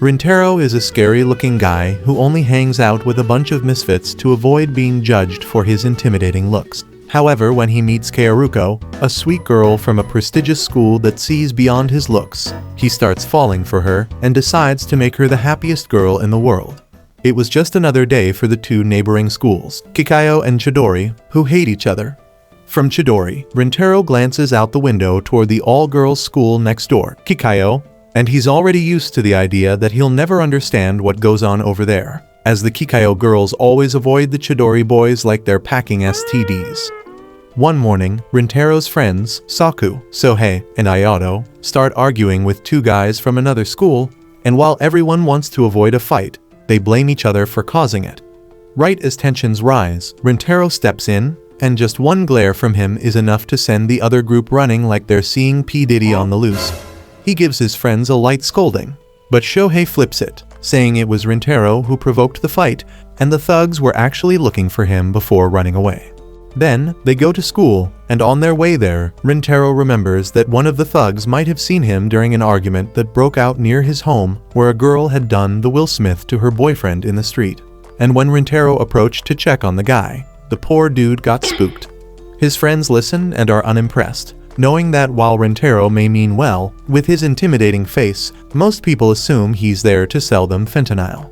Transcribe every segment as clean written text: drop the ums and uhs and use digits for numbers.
Rintaro is a scary-looking guy who only hangs out with a bunch of misfits to avoid being judged for his intimidating looks. However, when he meets Kaoruko, a sweet girl from a prestigious school that sees beyond his looks, he starts falling for her and decides to make her the happiest girl in the world. It was just another day for the two neighboring schools, Kikayo and Chidori, who hate each other. From Chidori, Rintaro glances out the window toward the all-girls school next door, Kikayo, and he's already used to the idea that he'll never understand what goes on over there, as the Kikayo girls always avoid the Chidori boys like they're packing STDs. One morning, Rintaro's friends, Saku, Sohei, and Ayato, start arguing with two guys from another school, and while everyone wants to avoid a fight, they blame each other for causing it. Right as tensions rise, Rintaro steps in, and just one glare from him is enough to send the other group running like they're seeing P. Diddy on the loose. He gives his friends a light scolding, but Shohei flips it, saying it was Rintaro who provoked the fight, and the thugs were actually looking for him before running away. Then, they go to school, and on their way there, Rintaro remembers that one of the thugs might have seen him during an argument that broke out near his home where a girl had done the Will Smith to her boyfriend in the street. And when Rintaro approached to check on the guy, the poor dude got spooked. His friends listen and are unimpressed, knowing that while Rintaro may mean well, with his intimidating face, most people assume he's there to sell them fentanyl.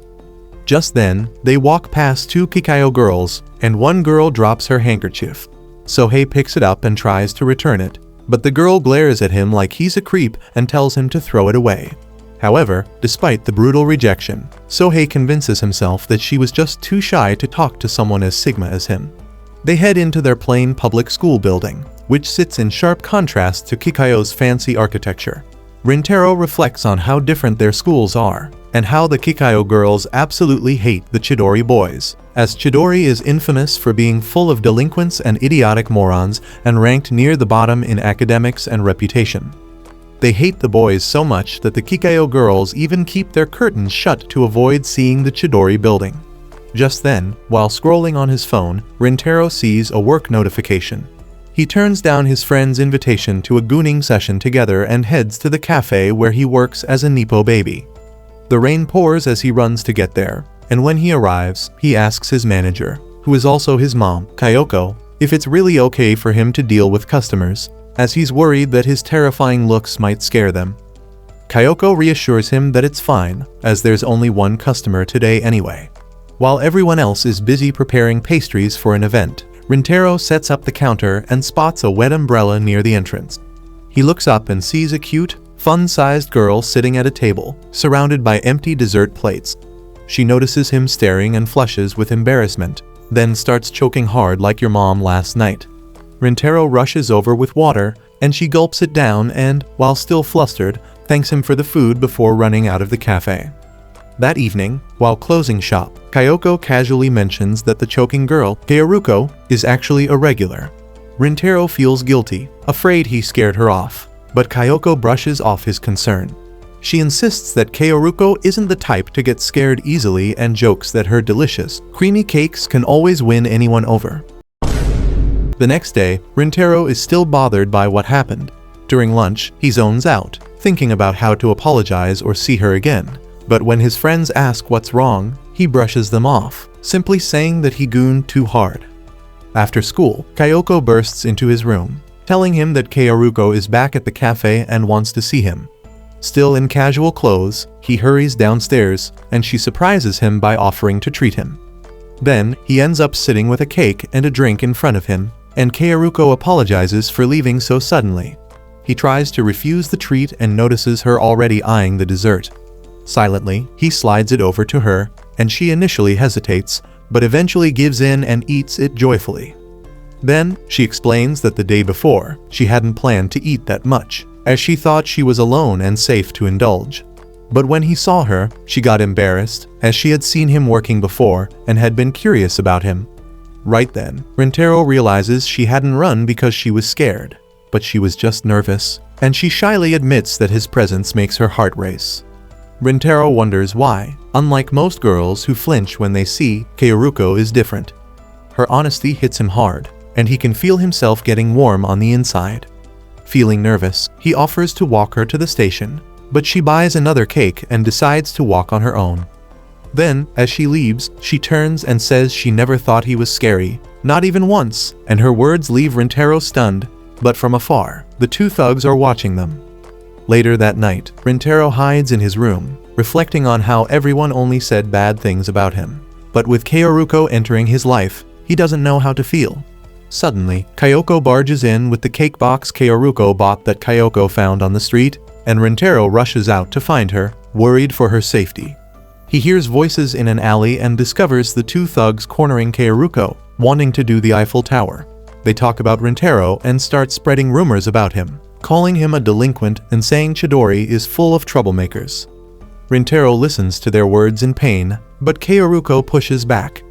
Just then, they walk past two Kikayo girls, and one girl drops her handkerchief. Sohei picks it up and tries to return it, but the girl glares at him like he's a creep and tells him to throw it away. However, despite the brutal rejection, Sohei convinces himself that she was just too shy to talk to someone as Sigma as him. They head into their plain public school building, which sits in sharp contrast to Kikayo's fancy architecture. Rintaro reflects on how different their schools are, and how the Kikayo girls absolutely hate the Chidori boys, as Chidori is infamous for being full of delinquents and idiotic morons and ranked near the bottom in academics and reputation. They hate the boys so much that the Kikayo girls even keep their curtains shut to avoid seeing the Chidori building. Just then, while scrolling on his phone, Rintaro sees a work notification. He turns down his friend's invitation to a gooning session together and heads to the cafe where he works as a Nippo baby. The rain pours as he runs to get there, and when he arrives, he asks his manager, who is also his mom, Kyoko, if it's really okay for him to deal with customers, as he's worried that his terrifying looks might scare them. Kyoko reassures him that it's fine, as there's only one customer today anyway. While everyone else is busy preparing pastries for an event, Rintaro sets up the counter and spots a wet umbrella near the entrance. He looks up and sees a cute, fun-sized girl sitting at a table, surrounded by empty dessert plates. She notices him staring and flushes with embarrassment, then starts choking hard like your mom last night. Rintaro rushes over with water, and she gulps it down and, while still flustered, thanks him for the food before running out of the cafe. That evening, while closing shop, Kyoko casually mentions that the choking girl, Kaoruko, is actually a regular. Rintaro feels guilty, afraid he scared her off, but Kyoko brushes off his concern. She insists that Kaoruko isn't the type to get scared easily and jokes that her delicious, creamy cakes can always win anyone over. The next day, Rintaro is still bothered by what happened. During lunch, he zones out, thinking about how to apologize or see her again. But when his friends ask what's wrong, he brushes them off, simply saying that he gooned too hard. After school, Kyoko bursts into his room, telling him that Kaoruko is back at the cafe and wants to see him. Still in casual clothes, he hurries downstairs, and she surprises him by offering to treat him. Then, he ends up sitting with a cake and a drink in front of him, and Kaoruko apologizes for leaving so suddenly. He tries to refuse the treat and notices her already eyeing the dessert. Silently, he slides it over to her, and she initially hesitates, but eventually gives in and eats it joyfully. Then, she explains that the day before, she hadn't planned to eat that much, as she thought she was alone and safe to indulge. But when he saw her, she got embarrassed, as she had seen him working before and had been curious about him. Right then, Rintaro realizes she hadn't run because she was scared, but she was just nervous, and she shyly admits that his presence makes her heart race. Rintaro wonders why, unlike most girls who flinch when they see Kaoruko is different. Her honesty hits him hard, and he can feel himself getting warm on the inside. Feeling nervous, he offers to walk her to the station, but she buys another cake and decides to walk on her own. Then, as she leaves, she turns and says she never thought he was scary, not even once, and her words leave Rintaro stunned, but from afar, the two thugs are watching them. Later that night, Rintaro hides in his room, reflecting on how everyone only said bad things about him. But with Kaoruko entering his life, he doesn't know how to feel. Suddenly, Kyoko barges in with the cake box Kaoruko bought that Kyoko found on the street, and Rintaro rushes out to find her, worried for her safety. He hears voices in an alley and discovers the two thugs cornering Kaoruko, wanting to do the Eiffel Tower. They talk about Rintaro and start spreading rumors about him, calling him a delinquent and saying Chidori is full of troublemakers. Rintaro listens to their words in pain, but Kaoruko pushes back.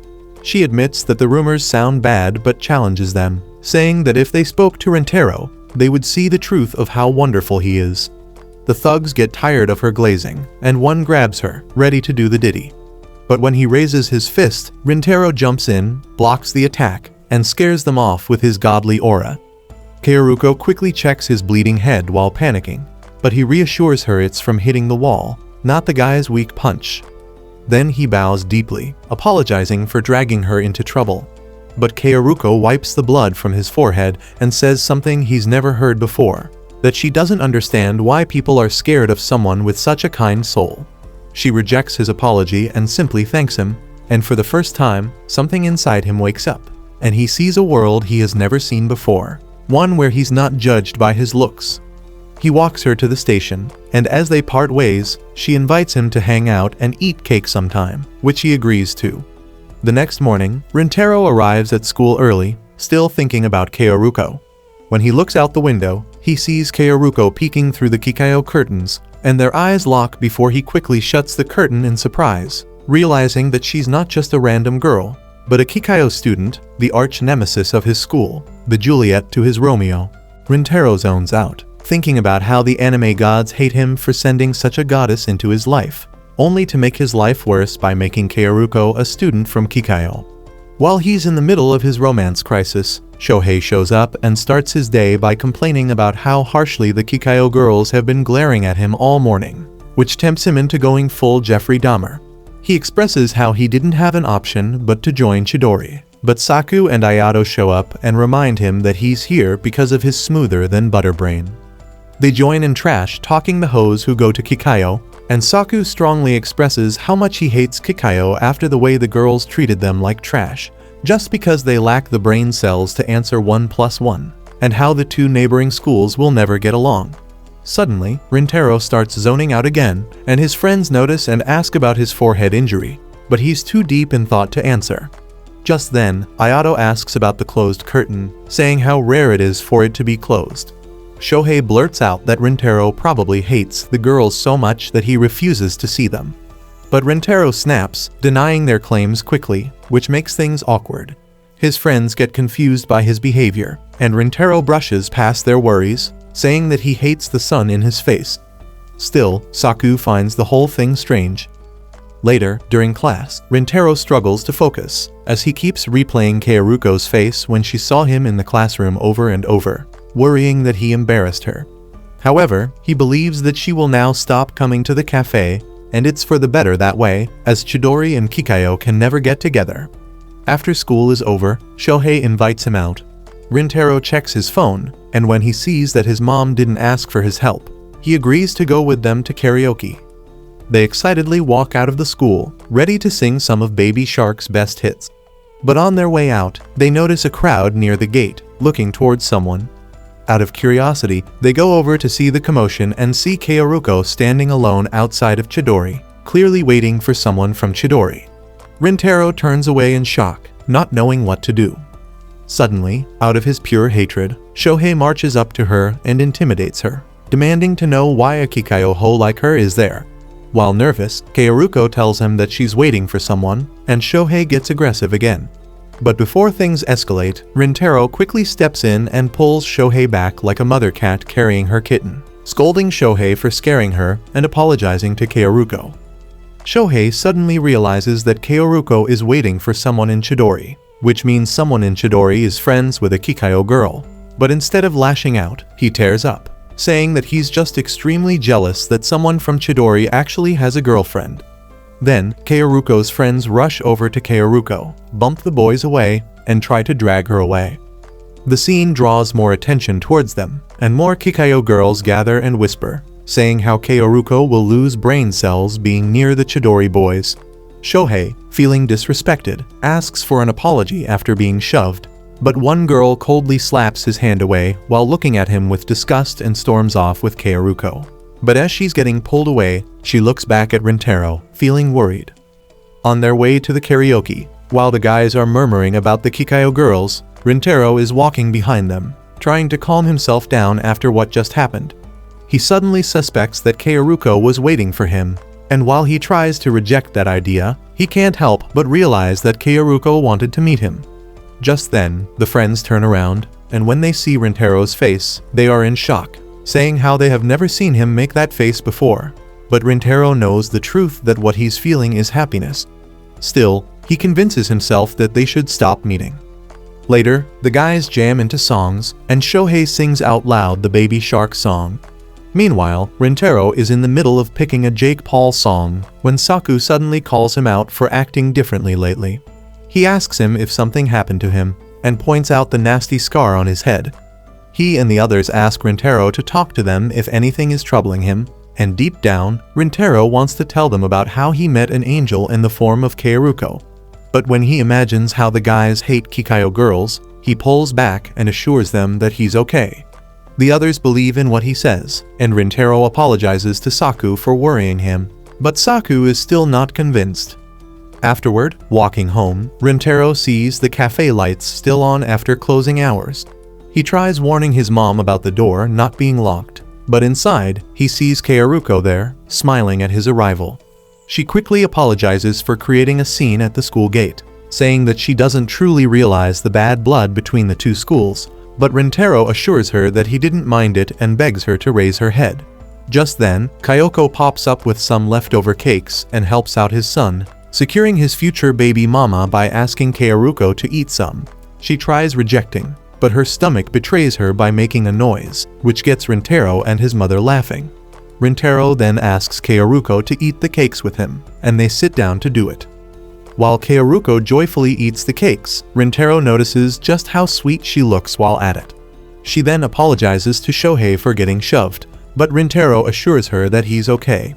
She admits that the rumors sound bad but challenges them, saying that if they spoke to Rintaro, they would see the truth of how wonderful he is. The thugs get tired of her glazing, and one grabs her, ready to do the ditty. But when he raises his fist, Rintaro jumps in, blocks the attack, and scares them off with his godly aura. Kaoruko quickly checks his bleeding head while panicking, but he reassures her it's from hitting the wall, not the guy's weak punch. Then he bows deeply, apologizing for dragging her into trouble. But Kaoruko wipes the blood from his forehead and says something he's never heard before, that she doesn't understand why people are scared of someone with such a kind soul. She rejects his apology and simply thanks him, and for the first time, something inside him wakes up, and he sees a world he has never seen before, one where he's not judged by his looks. He walks her to the station, and as they part ways, she invites him to hang out and eat cake sometime, which he agrees to. The next morning, Rintaro arrives at school early, still thinking about Kaoruko. When he looks out the window, he sees Kaoruko peeking through the Kikayo curtains, and their eyes lock before he quickly shuts the curtain in surprise, realizing that she's not just a random girl, but a Kikayo student, the arch nemesis of his school, the Juliet to his Romeo. Rintaro zones out, thinking about how the anime gods hate him for sending such a goddess into his life, only to make his life worse by making Kaoruko a student from Kikayo. While he's in the middle of his romance crisis, Shohei shows up and starts his day by complaining about how harshly the Kikayo girls have been glaring at him all morning, which tempts him into going full Jeffrey Dahmer. He expresses how he didn't have an option but to join Chidori, but Saku and Ayato show up and remind him that he's here because of his smoother-than-butter brain. They join in trash talking the hoes who go to Kikayo, and Saku strongly expresses how much he hates Kikayo after the way the girls treated them like trash, just because they lack the brain cells to answer 1 + 1, and how the two neighboring schools will never get along. Suddenly, Rintaro starts zoning out again, and his friends notice and ask about his forehead injury, but he's too deep in thought to answer. Just then, Ayato asks about the closed curtain, saying how rare it is for it to be closed. Shohei blurts out that Rintaro probably hates the girls so much that he refuses to see them. But Rintaro snaps, denying their claims quickly, which makes things awkward. His friends get confused by his behavior, and Rintaro brushes past their worries, saying that he hates the sun in his face. Still, Saku finds the whole thing strange. Later, during class, Rintaro struggles to focus, as he keeps replaying Kaoruko's face when she saw him in the classroom over and over, worrying that he embarrassed her. However, he believes that she will now stop coming to the cafe, and it's for the better that way, as Chidori and Kikayo can never get together. After school is over, Shohei invites him out. Rintaro checks his phone, and when he sees that his mom didn't ask for his help, he agrees to go with them to karaoke. They excitedly walk out of the school, ready to sing some of Baby Shark's best hits. But on their way out, they notice a crowd near the gate, looking towards someone. Out of curiosity, they go over to see the commotion and see Kaoruko standing alone outside of Chidori, clearly waiting for someone from Chidori. Rintaro turns away in shock, not knowing what to do. Suddenly, out of his pure hatred, Shohei marches up to her and intimidates her, demanding to know why a Kikayo hoe like her is there. While nervous, Kaoruko tells him that she's waiting for someone, and Shohei gets aggressive again. But before things escalate, Rintaro quickly steps in and pulls Shohei back like a mother cat carrying her kitten, scolding Shohei for scaring her and apologizing to Kaoruko. Shohei suddenly realizes that Kaoruko is waiting for someone in Chidori, which means someone in Chidori is friends with a Kikayo girl. But instead of lashing out, he tears up. saying that he's just extremely jealous that someone from Chidori actually has a girlfriend. Then, Kaoruko's friends rush over to Kaoruko, bump the boys away, and try to drag her away. The scene draws more attention towards them, and more Kikayo girls gather and whisper, saying how Kaoruko will lose brain cells being near the Chidori boys. Shohei, feeling disrespected, asks for an apology after being shoved, but one girl coldly slaps his hand away while looking at him with disgust and storms off with Kaoruko. But as she's getting pulled away, she looks back at Rintaro, feeling worried. On their way to the karaoke, while the guys are murmuring about the Kikayo girls, Rintaro is walking behind them, trying to calm himself down after what just happened. He suddenly suspects that Kaoruko was waiting for him, and while he tries to reject that idea, he can't help but realize that Kaoruko wanted to meet him. Just then, the friends turn around, and when they see Rintaro's face, they are in shock, saying how they have never seen him make that face before. But Rintaro knows the truth that what he's feeling is happiness. Still, he convinces himself that they should stop meeting. Later, the guys jam into songs, and Shohei sings out loud the Baby Shark song. Meanwhile, Rintaro is in the middle of picking a Jake Paul song when Saku suddenly calls him out for acting differently lately. He asks him if something happened to him, and points out the nasty scar on his head. He and the others ask Rintaro to talk to them if anything is troubling him, and deep down, Rintaro wants to tell them about how he met an angel in the form of Kaoruko. But when he imagines how the guys hate Kikayo girls, he pulls back and assures them that he's okay. The others believe in what he says, and Rintaro apologizes to Saku for worrying him, but Saku is still not convinced. Afterward, walking home, Rintaro sees the cafe lights still on after closing hours. He tries warning his mom about the door not being locked, but inside, he sees Kaoruko there, smiling at his arrival. She quickly apologizes for creating a scene at the school gate, saying that she doesn't truly realize the bad blood between the two schools, but Rintaro assures her that he didn't mind it and begs her to raise her head. Just then, Kyoko pops up with some leftover cakes and helps out his son, securing his future baby mama by asking Kaoruko to eat some. She tries rejecting, but her stomach betrays her by making a noise, which gets Rintaro and his mother laughing. Rintaro then asks Kaoruko to eat the cakes with him, and they sit down to do it. While Kaoruko joyfully eats the cakes, Rintaro notices just how sweet she looks while at it. She then apologizes to Shohei for getting shoved, but Rintaro assures her that he's okay.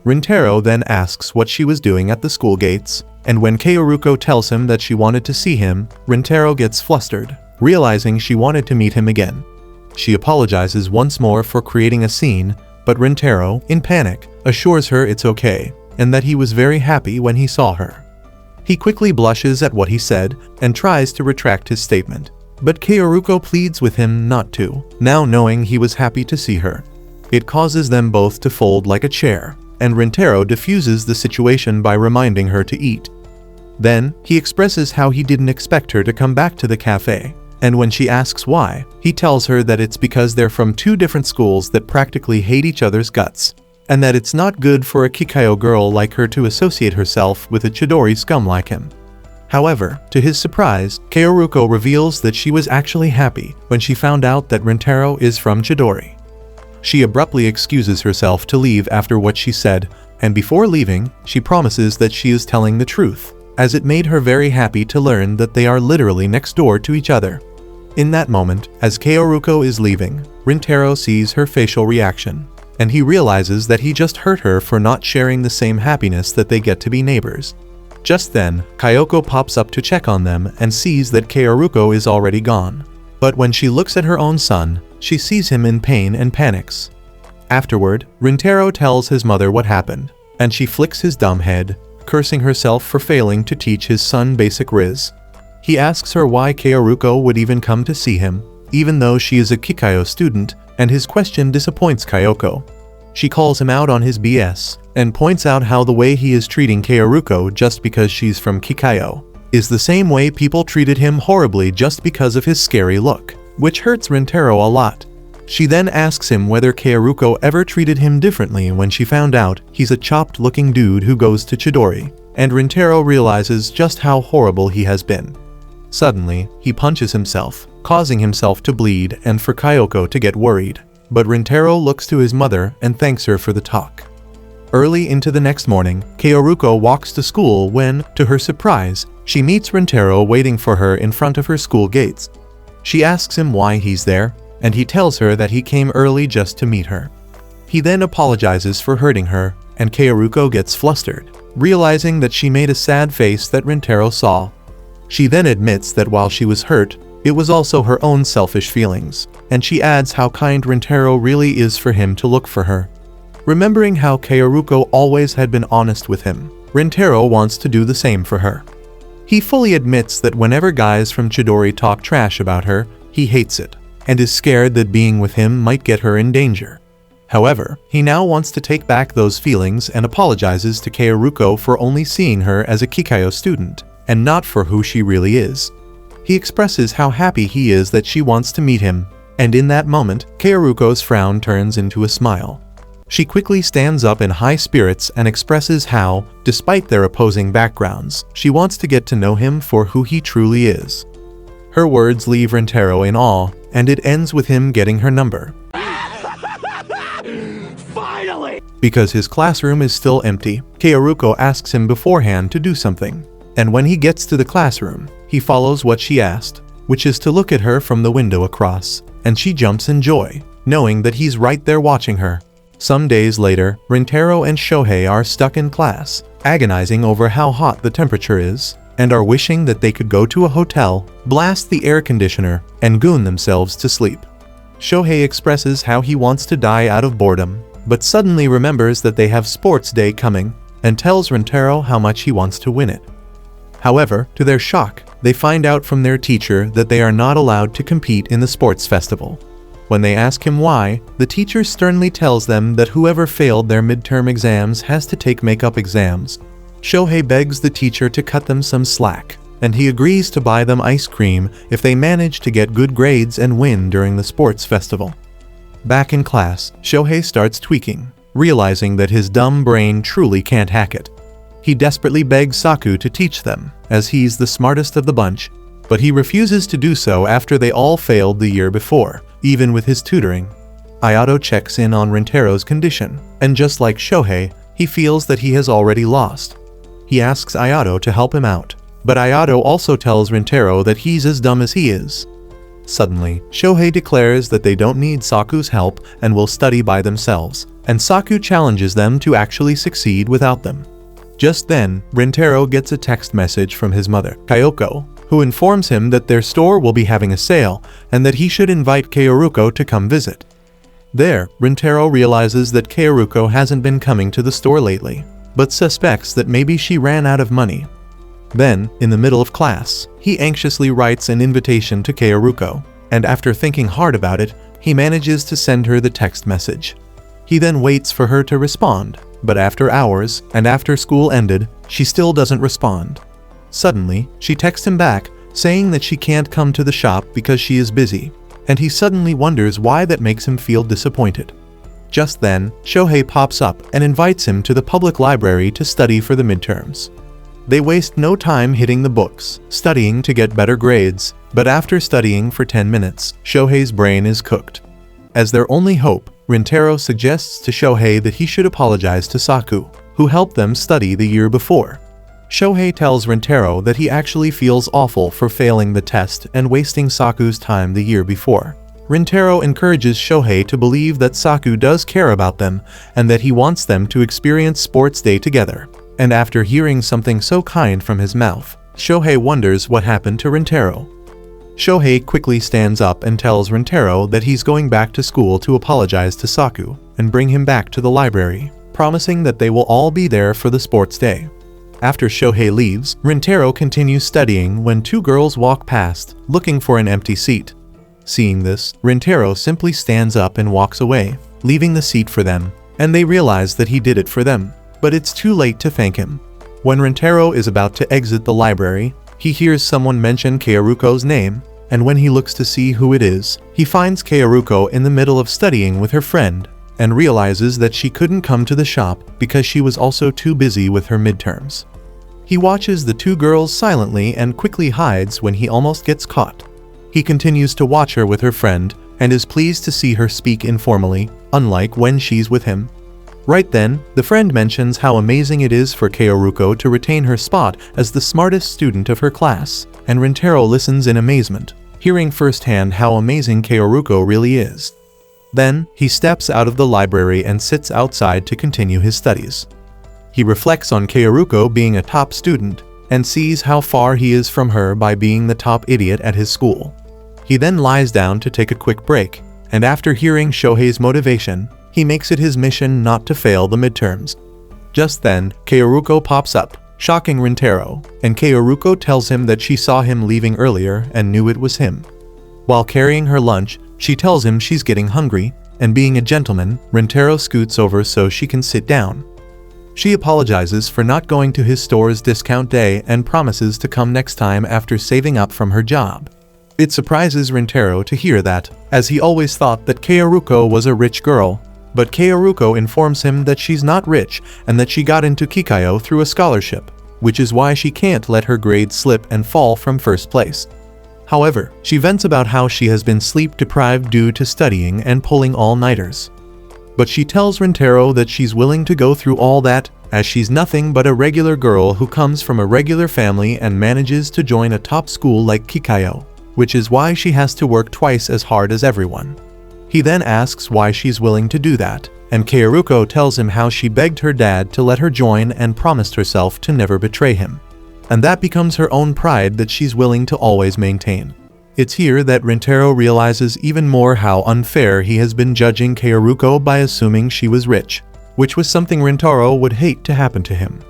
Rintaro then asks what she was doing at the school gates, and when Kaoruko tells him that she wanted to see him, Rintaro gets flustered, realizing she wanted to meet him again. She apologizes once more for creating a scene, but Rintaro, in panic, assures her it's okay, and that he was very happy when he saw her. He quickly blushes at what he said, and tries to retract his statement, but Kaoruko pleads with him not to, now knowing he was happy to see her. It causes them both to fold like a chair, and Rintaro diffuses the situation by reminding her to eat. Then, he expresses how he didn't expect her to come back to the cafe, and when she asks why, he tells her that it's because they're from two different schools that practically hate each other's guts, and that it's not good for a Kikayo girl like her to associate herself with a Chidori scum like him. However, to his surprise, Kaoruko reveals that she was actually happy when she found out that Rintaro is from Chidori. She abruptly excuses herself to leave after what she said, and before leaving, she promises that she is telling the truth, as it made her very happy to learn that they are literally next door to each other. In that moment, as Kaoruko is leaving, Rintaro sees her facial reaction, and he realizes that he just hurt her for not sharing the same happiness that they get to be neighbors. Just then, Kyoko pops up to check on them and sees that Kaoruko is already gone. But when she looks at her own son, she sees him in pain and panics. Afterward, Rintaro tells his mother what happened, and she flicks his dumb head, cursing herself for failing to teach his son basic riz. He asks her why Kaoruko would even come to see him, even though she is a Kikayo student, and his question disappoints Kyoko. She calls him out on his BS, and points out how the way he is treating Kaoruko just because she's from Kikayo is the same way people treated him horribly just because of his scary look, which hurts Rintaro a lot. She then asks him whether Kaoruko ever treated him differently when she found out he's a chopped-looking dude who goes to Chidori, and Rintaro realizes just how horrible he has been. Suddenly, he punches himself, causing himself to bleed and for Kyoko to get worried. but Rintaro looks to his mother and thanks her for the talk. Early into the next morning, Kaoruko walks to school when, to her surprise, she meets Rintaro waiting for her in front of her school gates. She asks him why he's there, and he tells her that he came early just to meet her. He then apologizes for hurting her, and Kaoruko gets flustered, realizing that she made a sad face that Rintaro saw. She then admits that while she was hurt, it was also her own selfish feelings, and she adds how kind Rintaro really is for him to look for her. Remembering how Kaoruko always had been honest with him, Rintaro wants to do the same for her. He fully admits that whenever guys from Chidori talk trash about her, he hates it, and is scared that being with him might get her in danger. However, he now wants to take back those feelings and apologizes to Kaoruko for only seeing her as a Kikayo student, and not for who she really is. He expresses how happy he is that she wants to meet him, and in that moment, Kaoruko's frown turns into a smile. She quickly stands up in high spirits and expresses how, despite their opposing backgrounds, she wants to get to know him for who he truly is. Her words leave Rintaro in awe, and it ends with him getting her number. Finally! Because his classroom is still empty, Kaoruko asks him beforehand to do something, and when he gets to the classroom, he follows what she asked, which is to look at her from the window across, and she jumps in joy, knowing that he's right there watching her. Some days later, Rintaro and Shohei are stuck in class, agonizing over how hot the temperature is, and are wishing that they could go to a hotel, blast the air conditioner, and goon themselves to sleep. Shohei expresses how he wants to die out of boredom, but suddenly remembers that they have sports day coming, and tells Rintaro how much he wants to win it. However, to their shock, they find out from their teacher that they are not allowed to compete in the sports festival. When they ask him why, the teacher sternly tells them that whoever failed their midterm exams has to take makeup exams. Shohei begs the teacher to cut them some slack, and he agrees to buy them ice cream if they manage to get good grades and win during the sports festival. Back in class, Shohei starts tweaking, realizing that his dumb brain truly can't hack it. He desperately begs Saku to teach them, as he's the smartest of the bunch, but he refuses to do so after they all failed the year before, even with his tutoring. Ayato checks in on Rintaro's condition, and just like Shohei, he feels that he has already lost. He asks Ayato to help him out, but Ayato also tells Rintaro that he's as dumb as he is. Suddenly, Shohei declares that they don't need Saku's help and will study by themselves, and Saku challenges them to actually succeed without them. Just then, Rintaro gets a text message from his mother, Kyoko, who informs him that their store will be having a sale and that he should invite Kaoruko to come visit. There, Rintaro realizes that Kaoruko hasn't been coming to the store lately, but suspects that maybe she ran out of money. Then, in the middle of class, he anxiously writes an invitation to Kaoruko, and after thinking hard about it, he manages to send her the text message. He then waits for her to respond, but after hours, and after school ended, she still doesn't respond. Suddenly, she texts him back, saying that she can't come to the shop because she is busy, and he suddenly wonders why that makes him feel disappointed. Just then, Shohei pops up and invites him to the public library to study for the midterms. They waste no time hitting the books, studying to get better grades, but after studying for 10 minutes, Shohei's brain is cooked. As their only hope, Rintaro suggests to Shohei that he should apologize to Saku, who helped them study the year before. Shohei tells Rintaro that he actually feels awful for failing the test and wasting Saku's time the year before. Rintaro encourages Shohei to believe that Saku does care about them and that he wants them to experience sports day together. And after hearing something so kind from his mouth, Shohei wonders what happened to Rintaro. Shohei quickly stands up and tells Rintaro that he's going back to school to apologize to Saku and bring him back to the library, promising that they will all be there for the sports day. After Shohei leaves, Rintaro continues studying when two girls walk past, looking for an empty seat. Seeing this, Rintaro simply stands up and walks away, leaving the seat for them, and they realize that he did it for them, but it's too late to thank him. When Rintaro is about to exit the library, he hears someone mention Kaoruko's name, and when he looks to see who it is, he finds Kaoruko in the middle of studying with her friend, and realizes that she couldn't come to the shop because she was also too busy with her midterms. He watches the two girls silently and quickly hides when he almost gets caught. He continues to watch her with her friend, and is pleased to see her speak informally, unlike when she's with him. Right then, the friend mentions how amazing it is for Kaoruko to retain her spot as the smartest student of her class, and Rintaro listens in amazement, hearing firsthand how amazing Kaoruko really is. Then, he steps out of the library and sits outside to continue his studies. He reflects on Kaoruko being a top student, and sees how far he is from her by being the top idiot at his school. He then lies down to take a quick break, and after hearing Shohei's motivation, he makes it his mission not to fail the midterms. Just then, Kaoruko pops up, shocking Rintaro, and Kaoruko tells him that she saw him leaving earlier and knew it was him. While carrying her lunch, she tells him she's getting hungry, and being a gentleman, Rintaro scoots over so she can sit down. She apologizes for not going to his store's discount day and promises to come next time after saving up from her job. It surprises Rintaro to hear that, as he always thought that Kaoruko was a rich girl, but Kaoruko informs him that she's not rich and that she got into Kikayo through a scholarship, which is why she can't let her grades slip and fall from first place. However, she vents about how she has been sleep-deprived due to studying and pulling all-nighters. But she tells Rintaro that she's willing to go through all that, as she's nothing but a regular girl who comes from a regular family and manages to join a top school like Kikayo, which is why she has to work twice as hard as everyone. He then asks why she's willing to do that, and Kaoruko tells him how she begged her dad to let her join and promised herself to never betray him. And that becomes her own pride that she's willing to always maintain. It's here that Rintaro realizes even more how unfair he has been judging Kaoruko by assuming she was rich, which was something Rintaro would hate to happen to him.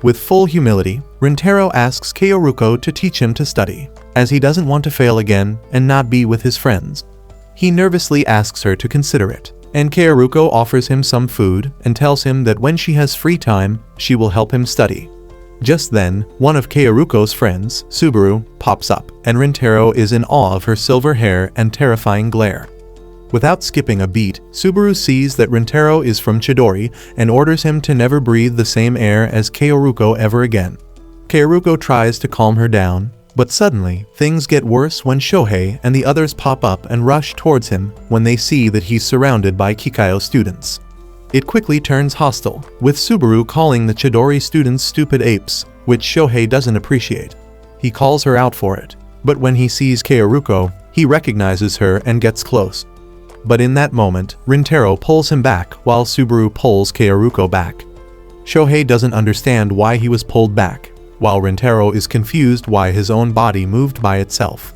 With full humility, Rintaro asks Kaoruko to teach him to study, as he doesn't want to fail again and not be with his friends. He nervously asks her to consider it, and Kaoruko offers him some food and tells him that when she has free time, she will help him study. Just then, one of Kaoruko's friends, Subaru, pops up, and Rintaro is in awe of her silver hair and terrifying glare. Without skipping a beat, Subaru sees that Rintaro is from Chidori and orders him to never breathe the same air as Kaoruko ever again. Kaoruko tries to calm her down, but suddenly, things get worse when Shohei and the others pop up and rush towards him when they see that he's surrounded by Kikayo students. It quickly turns hostile, with Subaru calling the Chidori students stupid apes, which Shohei doesn't appreciate. He calls her out for it, but when he sees Kaoruko, he recognizes her and gets close. But in that moment, Rintaro pulls him back while Subaru pulls Kaoruko back. Shohei doesn't understand why he was pulled back, while Rintaro is confused why his own body moved by itself.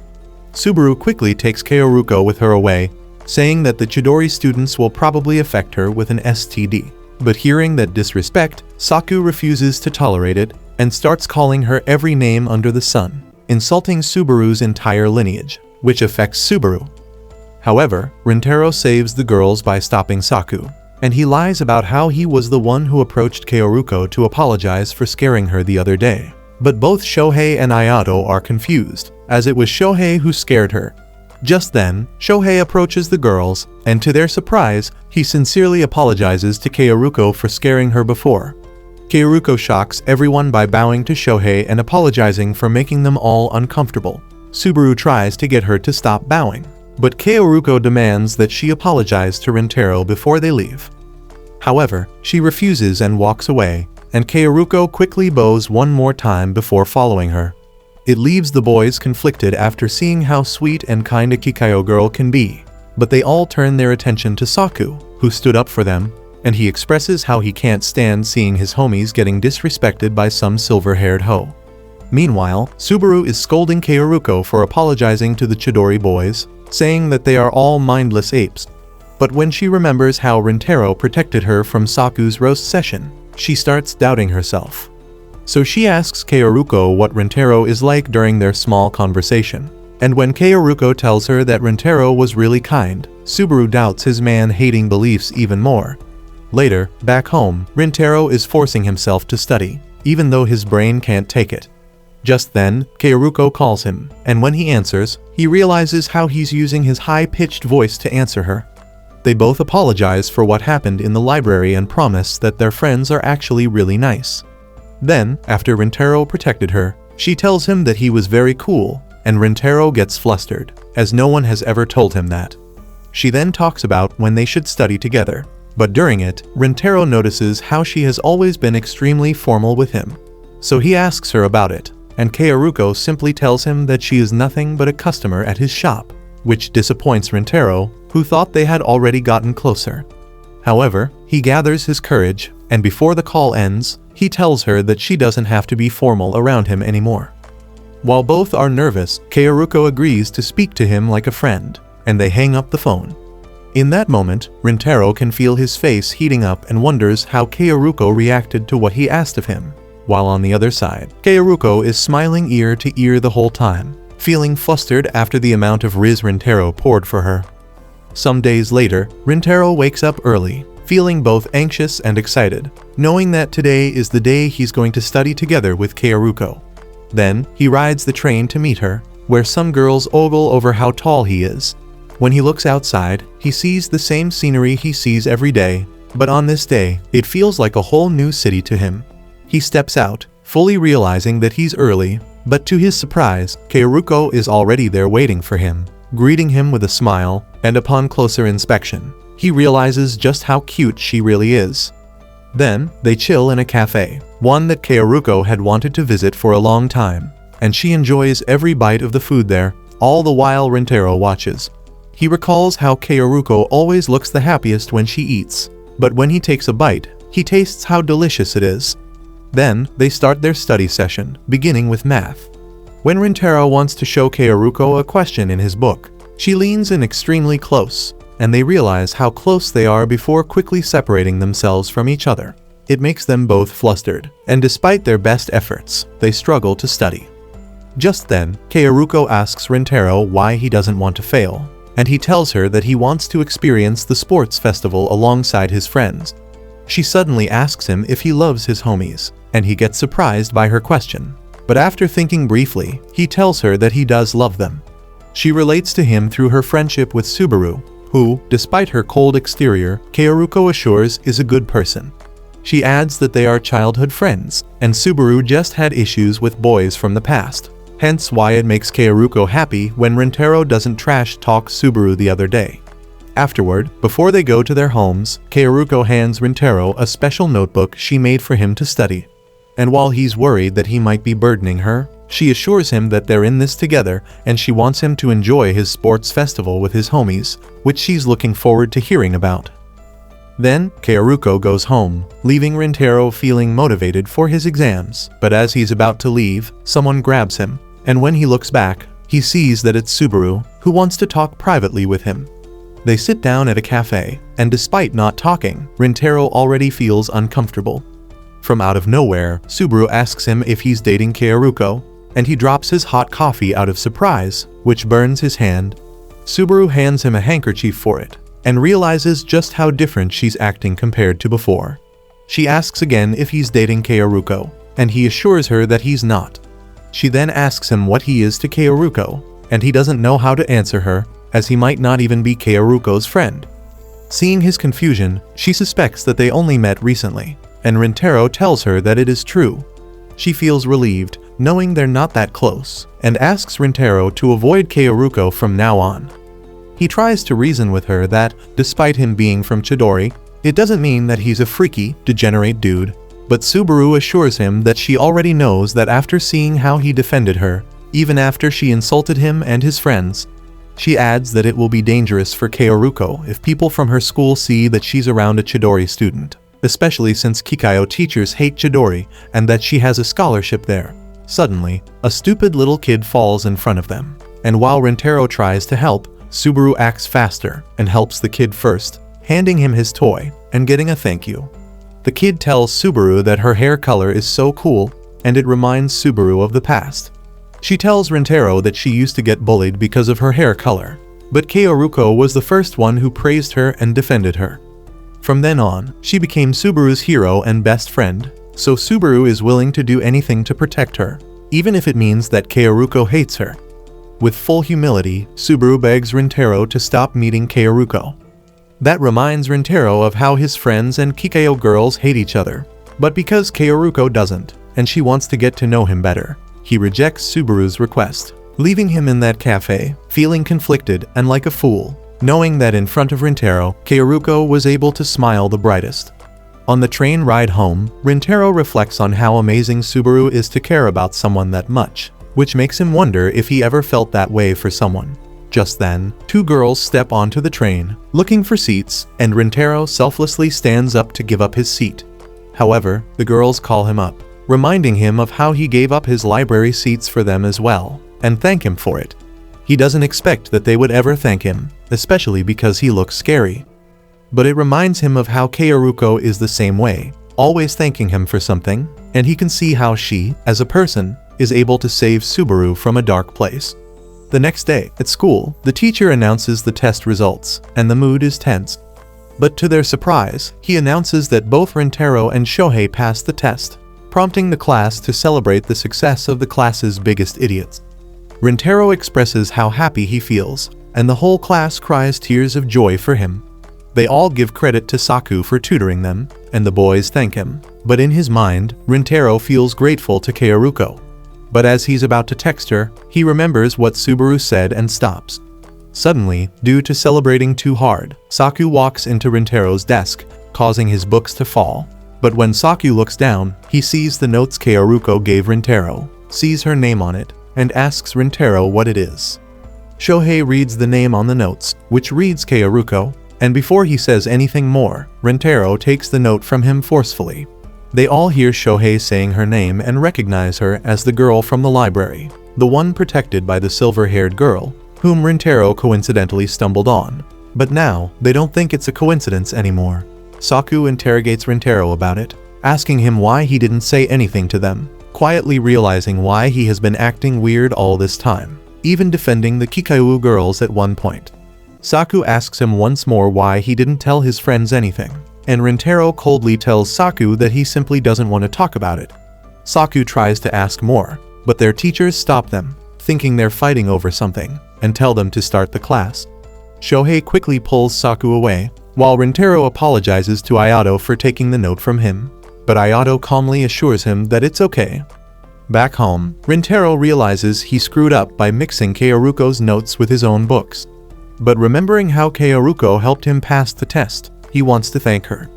Subaru quickly takes Kaoruko with her away, saying that the Chidori students will probably affect her with an STD. But hearing that disrespect, Saku refuses to tolerate it and starts calling her every name under the sun, insulting Subaru's entire lineage, which affects Subaru. However, Rintaro saves the girls by stopping Saku, and he lies about how he was the one who approached Kaoruko to apologize for scaring her the other day. But both Shohei and Ayato are confused, as it was Shohei who scared her. Just then, Shohei approaches the girls, and to their surprise, he sincerely apologizes to Kaoruko for scaring her before. Kaoruko shocks everyone by bowing to Shohei and apologizing for making them all uncomfortable. Subaru tries to get her to stop bowing, but Kaoruko demands that she apologize to Rintaro before they leave. However, she refuses and walks away, and Kaoruko quickly bows one more time before following her. It leaves the boys conflicted after seeing how sweet and kind a Kikayo girl can be, but they all turn their attention to Saku, who stood up for them, and he expresses how he can't stand seeing his homies getting disrespected by some silver-haired hoe. Meanwhile, Subaru is scolding Kaoruko for apologizing to the Chidori boys, saying that they are all mindless apes. But when she remembers how Rintaro protected her from Saku's roast session, she starts doubting herself. So she asks Kaoruko what Rintaro is like during their small conversation. And when Kaoruko tells her that Rintaro was really kind, Subaru doubts his man-hating beliefs even more. Later, back home, Rintaro is forcing himself to study, even though his brain can't take it. Just then, Kaoruko calls him, and when he answers, he realizes how he's using his high-pitched voice to answer her. They both apologize for what happened in the library and promise that their friends are actually really nice. Then, after Rintaro protected her, she tells him that he was very cool, and Rintaro gets flustered, as no one has ever told him that. She then talks about when they should study together. But during it, Rintaro notices how she has always been extremely formal with him. So he asks her about it, and Kaoruko simply tells him that she is nothing but a customer at his shop, which disappoints Rintaro, who thought they had already gotten closer. However, he gathers his courage, and before the call ends, he tells her that she doesn't have to be formal around him anymore. While both are nervous, Kaoruko agrees to speak to him like a friend, and they hang up the phone. In that moment, Rintaro can feel his face heating up and wonders how Kaoruko reacted to what he asked of him. While on the other side, Kaoruko is smiling ear to ear the whole time, feeling flustered after the amount of riz Rintaro poured for her. Some days later, Rintaro wakes up early, feeling both anxious and excited, knowing that today is the day he's going to study together with Kaoruko. Then, he rides the train to meet her, where some girls ogle over how tall he is. When he looks outside, he sees the same scenery he sees every day, but on this day, it feels like a whole new city to him. He steps out, fully realizing that he's early, but to his surprise, Kaoruko is already there waiting for him, greeting him with a smile, and upon closer inspection, he realizes just how cute she really is. Then, they chill in a cafe, one that Kaoruko had wanted to visit for a long time, and she enjoys every bite of the food there, all the while Rintaro watches. He recalls how Kaoruko always looks the happiest when she eats, but when he takes a bite, he tastes how delicious it is. Then, they start their study session, beginning with math. When Rintaro wants to show Kaoruko a question in his book, she leans in extremely close, and they realize how close they are before quickly separating themselves from each other. It makes them both flustered, and despite their best efforts, they struggle to study. Just then, Kaoruko asks Rintaro why he doesn't want to fail, and he tells her that he wants to experience the sports festival alongside his friends. She suddenly asks him if he loves his homies, and he gets surprised by her question. But after thinking briefly, he tells her that he does love them. She relates to him through her friendship with Subaru, who, despite her cold exterior, Kaoruko assures is a good person. She adds that they are childhood friends, and Subaru just had issues with boys from the past. Hence why it makes Kaoruko happy when Rintaro doesn't trash-talk Subaru the other day. Afterward, before they go to their homes, Kaoruko hands Rintaro a special notebook she made for him to study. And while he's worried that he might be burdening her, she assures him that they're in this together and she wants him to enjoy his sports festival with his homies, which she's looking forward to hearing about. Then, Kaoruko goes home, leaving Rintaro feeling motivated for his exams, but as he's about to leave, someone grabs him, and when he looks back, he sees that it's Subaru, who wants to talk privately with him. They sit down at a cafe, and despite not talking, Rintaro already feels uncomfortable. From out of nowhere, Subaru asks him if he's dating Kaoruko, and he drops his hot coffee out of surprise, which burns his hand. Subaru hands him a handkerchief for it, and realizes just how different she's acting compared to before. She asks again if he's dating Kaoruko, and he assures her that he's not. She then asks him what he is to Kaoruko, and he doesn't know how to answer her, as he might not even be Kaoruko's friend. Seeing his confusion, she suspects that they only met recently, and Rintaro tells her that it is true. She feels relieved, knowing they're not that close, and asks Rintaro to avoid Kaoruko from now on. He tries to reason with her that, despite him being from Chidori, it doesn't mean that he's a freaky, degenerate dude, but Subaru assures him that she already knows that after seeing how he defended her, even after she insulted him and his friends. She adds that it will be dangerous for Kaoruko if people from her school see that she's around a Chidori student, especially since Kikayo teachers hate Chidori and that she has a scholarship there. Suddenly, a stupid little kid falls in front of them, and while Rintaro tries to help, Subaru acts faster and helps the kid first, handing him his toy and getting a thank you. The kid tells Subaru that her hair color is so cool, and it reminds Subaru of the past. She tells Rintaro that she used to get bullied because of her hair color, but Kaoruko was the first one who praised her and defended her. From then on, she became Subaru's hero and best friend, so Subaru is willing to do anything to protect her, even if it means that Kaoruko hates her. With full humility, Subaru begs Rintaro to stop meeting Kaoruko. That reminds Rintaro of how his friends and Kikayo girls hate each other, but because Kaoruko doesn't, and she wants to get to know him better, he rejects Subaru's request, leaving him in that cafe, feeling conflicted and like a fool. knowing that in front of Rintaro, Kaoruko was able to smile the brightest. On the train ride home, Rintaro reflects on how amazing Subaru is to care about someone that much, which makes him wonder if he ever felt that way for someone. Just then, two girls step onto the train, looking for seats, and Rintaro selflessly stands up to give up his seat. However, the girls call him up, reminding him of how he gave up his library seats for them as well, and thank him for it. He doesn't expect that they would ever thank him, especially because he looks scary. But it reminds him of how Kaoruko is the same way, always thanking him for something, and he can see how she, as a person, is able to save Subaru from a dark place. The next day, at school, the teacher announces the test results, and the mood is tense. But to their surprise, he announces that both Rintaro and Shohei passed the test, prompting the class to celebrate the success of the class's biggest idiots. Rintaro expresses how happy he feels, and the whole class cries tears of joy for him. They all give credit to Saku for tutoring them, and the boys thank him. But in his mind, Rintaro feels grateful to Kaoruko. But as he's about to text her, he remembers what Subaru said and stops. Suddenly, due to celebrating too hard, Saku walks into Rintaro's desk, causing his books to fall. But when Saku looks down, he sees the notes Kaoruko gave Rintaro, sees her name on it, and asks Rintaro what it is. Shohei reads the name on the notes, which reads Kaoruko, and before he says anything more, Rintaro takes the note from him forcefully. They all hear Shohei saying her name and recognize her as the girl from the library, the one protected by the silver-haired girl, whom Rintaro coincidentally stumbled on. But now, they don't think it's a coincidence anymore. Saku interrogates Rintaro about it, asking him why he didn't say anything to them, quietly realizing why he has been acting weird all this time, even defending the Kikaiwu girls at one point. Saku asks him once more why he didn't tell his friends anything, and Rintaro coldly tells Saku that he simply doesn't want to talk about it. Saku tries to ask more, but their teachers stop them, thinking they're fighting over something, and tell them to start the class. Shohei quickly pulls Saku away, while Rintaro apologizes to Ayato for taking the note from him, but Ayato calmly assures him that it's okay. Back home, Rintaro realizes he screwed up by mixing Kaoruko's notes with his own books. But remembering how Kaoruko helped him pass the test, he wants to thank her.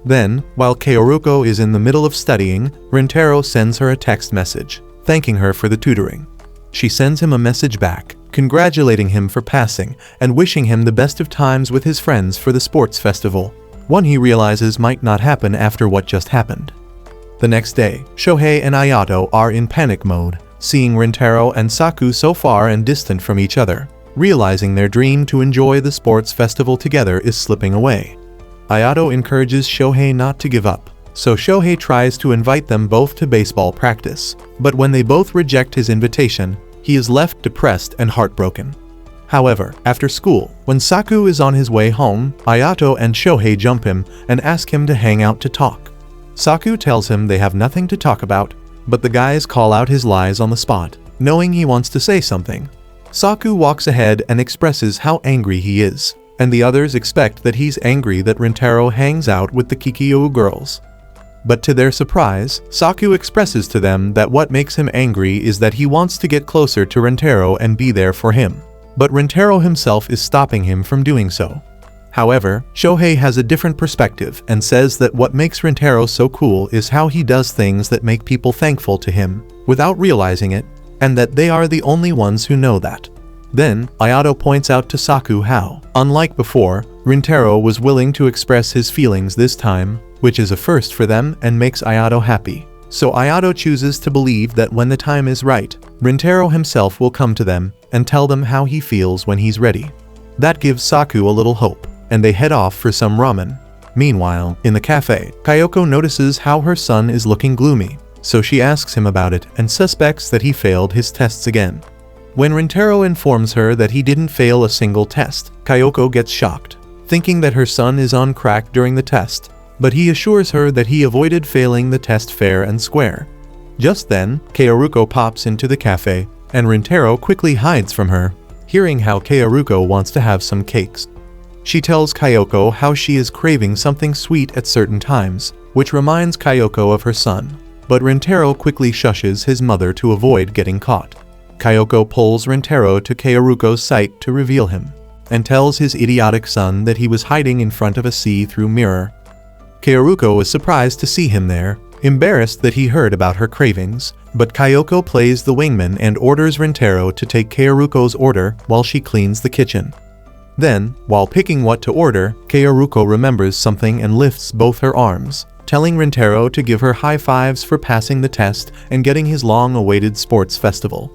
Then, while Kaoruko is in the middle of studying, Rintaro sends her a text message, thanking her for the tutoring. She sends him a message back, congratulating him for passing and wishing him the best of times with his friends for the sports festival, one he realizes might not happen after what just happened. The next day, Shohei and Ayato are in panic mode, seeing Rintaro and Saku so far and distant from each other, realizing their dream to enjoy the sports festival together is slipping away. Ayato encourages Shohei not to give up, so Shohei tries to invite them both to baseball practice, but when they both reject his invitation, he is left depressed and heartbroken. However, after school, when Saku is on his way home, Ayato and Shohei jump him and ask him to hang out to talk. Saku tells him they have nothing to talk about, but the guys call out his lies on the spot, knowing he wants to say something. Saku walks ahead and expresses how angry he is, and the others expect that he's angry that Rintaro hangs out with the Kikaiwu girls. But to their surprise, Saku expresses to them that what makes him angry is that he wants to get closer to Rintaro and be there for him. But Rintaro himself is stopping him from doing so. However, Shohei has a different perspective and says that what makes Rintaro so cool is how he does things that make people thankful to him, without realizing it, and that they are the only ones who know that. Then, Ayato points out to Saku how, unlike before, Rintaro was willing to express his feelings this time, which is a first for them and makes Ayato happy. So Ayato chooses to believe that when the time is right, Rintaro himself will come to them and tell them how he feels when he's ready. That gives Saku a little hope, and they head off for some ramen. Meanwhile, in the cafe, Kayoko notices how her son is looking gloomy, so she asks him about it and suspects that he failed his tests again. When Rintaro informs her that he didn't fail a single test, Kayoko gets shocked, thinking that her son is on crack during the test, but he assures her that he avoided failing the test fair and square. Just then, Kaoruko pops into the cafe, and Rintaro quickly hides from her, hearing how Kaoruko wants to have some cakes. She tells Kayoko how she is craving something sweet at certain times, which reminds Kayoko of her son, but Rintaro quickly shushes his mother to avoid getting caught. Kayoko pulls Rintaro to Kaoruko's site to reveal him. and tells his idiotic son that he was hiding in front of a see-through mirror. Kaoruko is surprised to see him there, embarrassed that he heard about her cravings, but Kyoko plays the wingman and orders Rintaro to take Kaoruko's order while she cleans the kitchen. Then, while picking what to order, Kaoruko remembers something and lifts both her arms, telling Rintaro to give her high fives for passing the test and getting his long-awaited sports festival.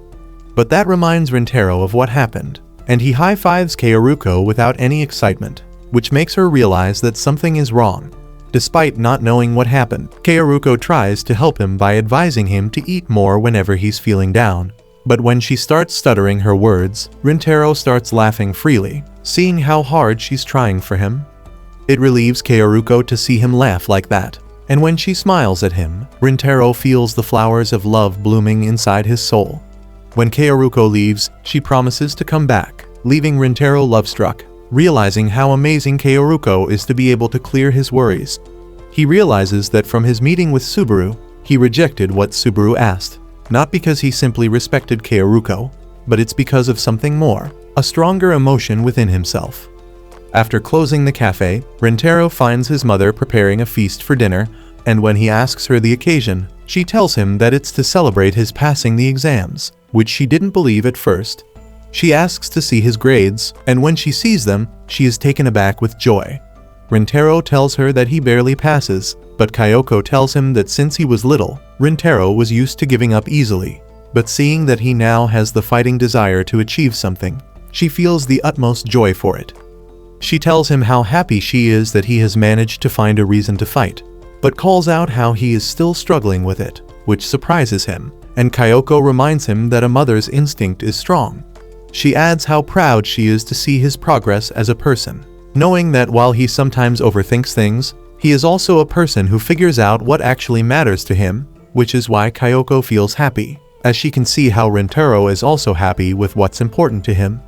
But that reminds Rintaro of what happened, and he high-fives Kaoruko without any excitement, which makes her realize that something is wrong. Despite not knowing what happened, Kaoruko tries to help him by advising him to eat more whenever he's feeling down. But when she starts stuttering her words, Rintaro starts laughing freely, seeing how hard she's trying for him. It relieves Kaoruko to see him laugh like that, and when she smiles at him, Rintaro feels the flowers of love blooming inside his soul. When Kaoruko leaves, she promises to come back, leaving Rintaro love-struck, realizing how amazing Kaoruko is to be able to clear his worries. He realizes that from his meeting with Subaru, he rejected what Subaru asked, not because he simply respected Kaoruko, but it's because of something more, a stronger emotion within himself. After closing the cafe, Rintaro finds his mother preparing a feast for dinner, and when he asks her the occasion, she tells him that it's to celebrate his passing the exams, which she didn't believe at first. She asks to see his grades, and when she sees them, she is taken aback with joy. Rintaro tells her that he barely passes, but Kyoko tells him that since he was little, Rintaro was used to giving up easily. But seeing that he now has the fighting desire to achieve something, she feels the utmost joy for it. She tells him how happy she is that he has managed to find a reason to fight, but calls out how he is still struggling with it, which surprises him, and Kyoko reminds him that a mother's instinct is strong. She adds how proud she is to see his progress as a person, knowing that while he sometimes overthinks things, he is also a person who figures out what actually matters to him, which is why Kyoko feels happy, as she can see how Rintaro is also happy with what's important to him.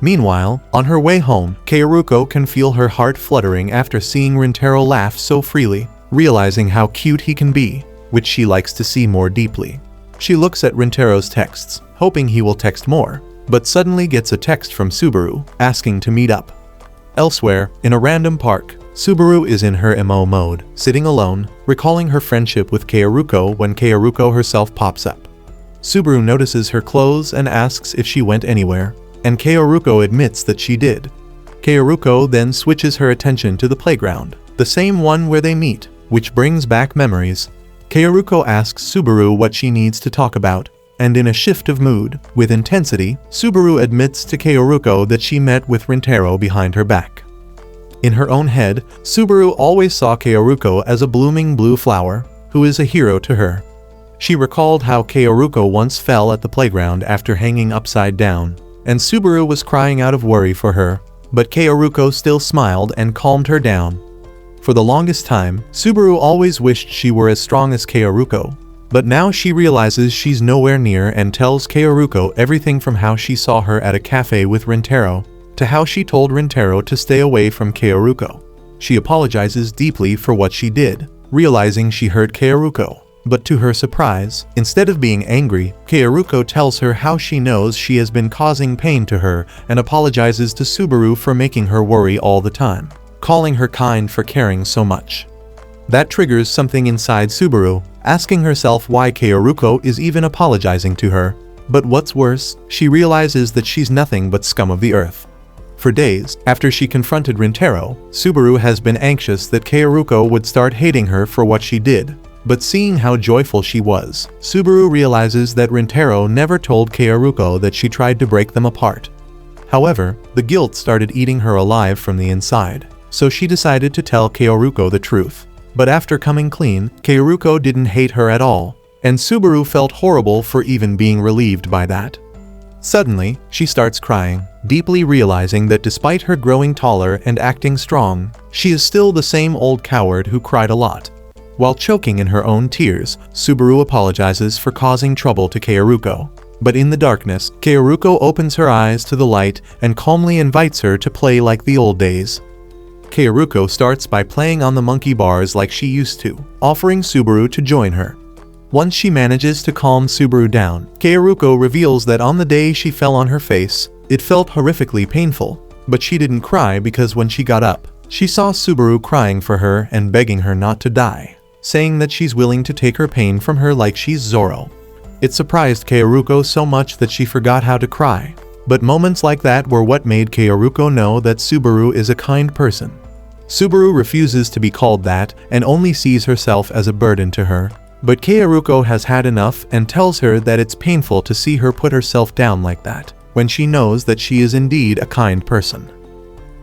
Meanwhile, on her way home, Kaoruko can feel her heart fluttering after seeing Rintaro laugh so freely, realizing how cute he can be, which she likes to see more deeply. She looks at Rintaro's texts, hoping he will text more, but suddenly gets a text from Subaru, asking to meet up. Elsewhere, in a random park, Subaru is in her emo mode, sitting alone, recalling her friendship with Kaoruko when Kaoruko herself pops up. Subaru notices her clothes and asks if she went anywhere, and Kaoruko admits that she did. Kaoruko then switches her attention to the playground, the same one where they meet, which brings back memories. Kaoruko asks Subaru what she needs to talk about, and in a shift of mood, with intensity, Subaru admits to Kaoruko that she met with Rintaro behind her back. In her own head, Subaru always saw Kaoruko as a blooming blue flower, who is a hero to her. She recalled how Kaoruko once fell at the playground after hanging upside down, and Subaru was crying out of worry for her, but Kaoruko still smiled and calmed her down. For the longest time, Subaru always wished she were as strong as Kaoruko, but now she realizes she's nowhere near and tells Kaoruko everything from how she saw her at a cafe with Rintaro, to how she told Rintaro to stay away from Kaoruko. She apologizes deeply for what she did, realizing she hurt Kaoruko. But to her surprise, instead of being angry, Kaoruko tells her how she knows she has been causing pain to her and apologizes to Subaru for making her worry all the time, calling her kind for caring so much. That triggers something inside Subaru, asking herself why Kaoruko is even apologizing to her. But what's worse, she realizes that she's nothing but scum of the earth. For days, after she confronted Rintaro, Subaru has been anxious that Kaoruko would start hating her for what she did. But seeing how joyful she was, Subaru realizes that Rintaro never told Kaoruko that she tried to break them apart. However, the guilt started eating her alive from the inside, so she decided to tell Kaoruko the truth. But after coming clean, Kaoruko didn't hate her at all, and Subaru felt horrible for even being relieved by that. Suddenly, she starts crying, deeply realizing that despite her growing taller and acting strong, she is still the same old coward who cried a lot. While choking in her own tears, Subaru apologizes for causing trouble to Kaoruko. But in the darkness, Kaoruko opens her eyes to the light and calmly invites her to play like the old days. Kaoruko starts by playing on the monkey bars like she used to, offering Subaru to join her. Once she manages to calm Subaru down, Kaoruko reveals that on the day she fell on her face, it felt horrifically painful. But she didn't cry because when she got up, she saw Subaru crying for her and begging her not to die, saying that she's willing to take her pain from her like she's Zorro. It surprised Kaoruko so much that she forgot how to cry. But moments like that were what made Kaoruko know that Subaru is a kind person. Subaru refuses to be called that and only sees herself as a burden to her. But Kaoruko has had enough and tells her that it's painful to see her put herself down like that, when she knows that she is indeed a kind person.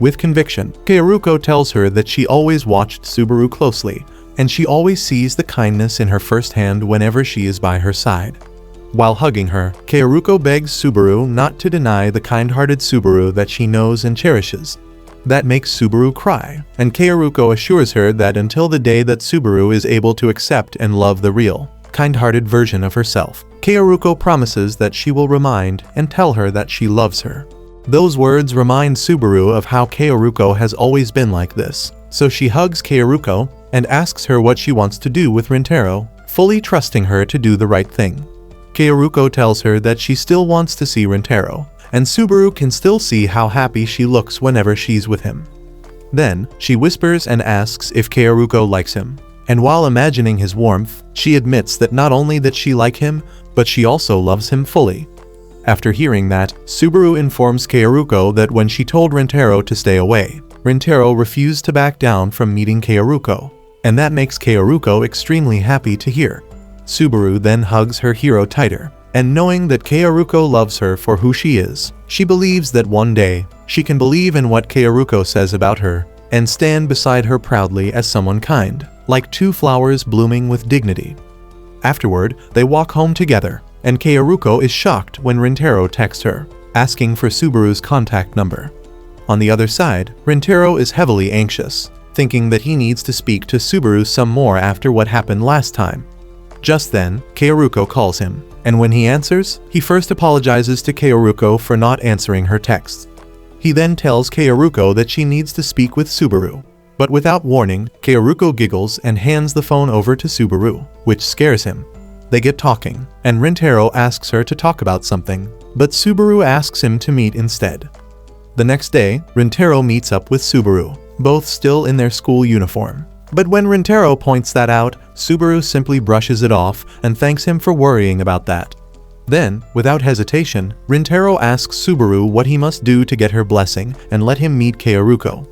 With conviction, Kaoruko tells her that she always watched Subaru closely, and she always sees the kindness in her firsthand whenever she is by her side. While hugging her, Kaoruko begs Subaru not to deny the kind-hearted Subaru that she knows and cherishes. That makes Subaru cry, and Kaoruko assures her that until the day that Subaru is able to accept and love the real, kind-hearted version of herself, Kaoruko promises that she will remind and tell her that she loves her. Those words remind Subaru of how Kaoruko has always been like this, so she hugs Kaoruko and asks her what she wants to do with Rintaro, fully trusting her to do the right thing. Kaoruko tells her that she still wants to see Rintaro, and Subaru can still see how happy she looks whenever she's with him. Then, she whispers and asks if Kaoruko likes him, and while imagining his warmth, she admits that not only that she likes him, but she also loves him fully. After hearing that, Subaru informs Kaoruko that when she told Rintaro to stay away, Rintaro refused to back down from meeting Kaoruko, and that makes Kaoruko extremely happy to hear. Subaru then hugs her hero tighter, and knowing that Kaoruko loves her for who she is, she believes that one day, she can believe in what Kaoruko says about her, and stand beside her proudly as someone kind, like two flowers blooming with dignity. Afterward, they walk home together, and Kaoruko is shocked when Rintaro texts her, asking for Subaru's contact number. On the other side, Rintaro is heavily anxious, thinking that he needs to speak to Subaru some more after what happened last time. Just then, Kaoruko calls him, and when he answers, he first apologizes to Kaoruko for not answering her texts. He then tells Kaoruko that she needs to speak with Subaru. But without warning, Kaoruko giggles and hands the phone over to Subaru, which scares him. They get talking, and Rintaro asks her to talk about something, but Subaru asks him to meet instead. The next day, Rintaro meets up with Subaru, both still in their school uniform. But when Rintaro points that out, Subaru simply brushes it off and thanks him for worrying about that. Then, without hesitation, Rintaro asks Subaru what he must do to get her blessing and let him meet Kaoruko.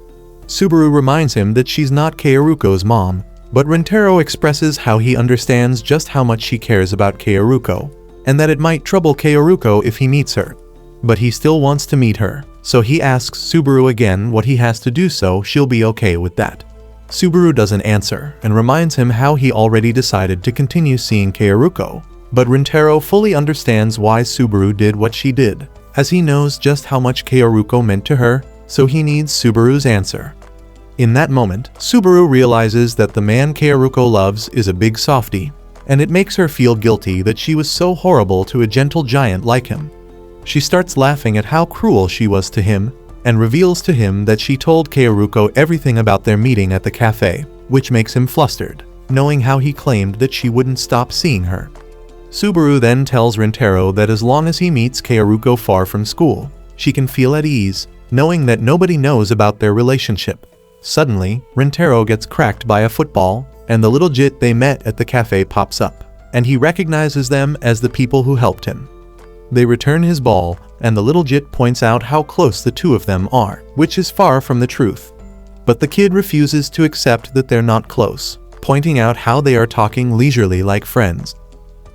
Subaru reminds him that she's not Kaoruko's mom, but Rintaro expresses how he understands just how much she cares about Kaoruko, and that it might trouble Kaoruko if he meets her. But he still wants to meet her, so he asks Subaru again what he has to do so she'll be okay with that. Subaru doesn't answer and reminds him how he already decided to continue seeing Kaoruko, but Rintaro fully understands why Subaru did what she did, as he knows just how much Kaoruko meant to her, so he needs Subaru's answer. In that moment, Subaru realizes that the man Kaoruko loves is a big softie, and it makes her feel guilty that she was so horrible to a gentle giant like him. She starts laughing at how cruel she was to him, and reveals to him that she told Kaoruko everything about their meeting at the cafe, which makes him flustered, knowing how he claimed that she wouldn't stop seeing her. Subaru then tells Rintaro that as long as he meets Kaoruko far from school, she can feel at ease, knowing that nobody knows about their relationship. Suddenly, Rintaro gets cracked by a football, and the little jit they met at the cafe pops up, and he recognizes them as the people who helped him. They return his ball, and the little jit points out how close the two of them are, which is far from the truth. But the kid refuses to accept that they're not close, pointing out how they are talking leisurely like friends.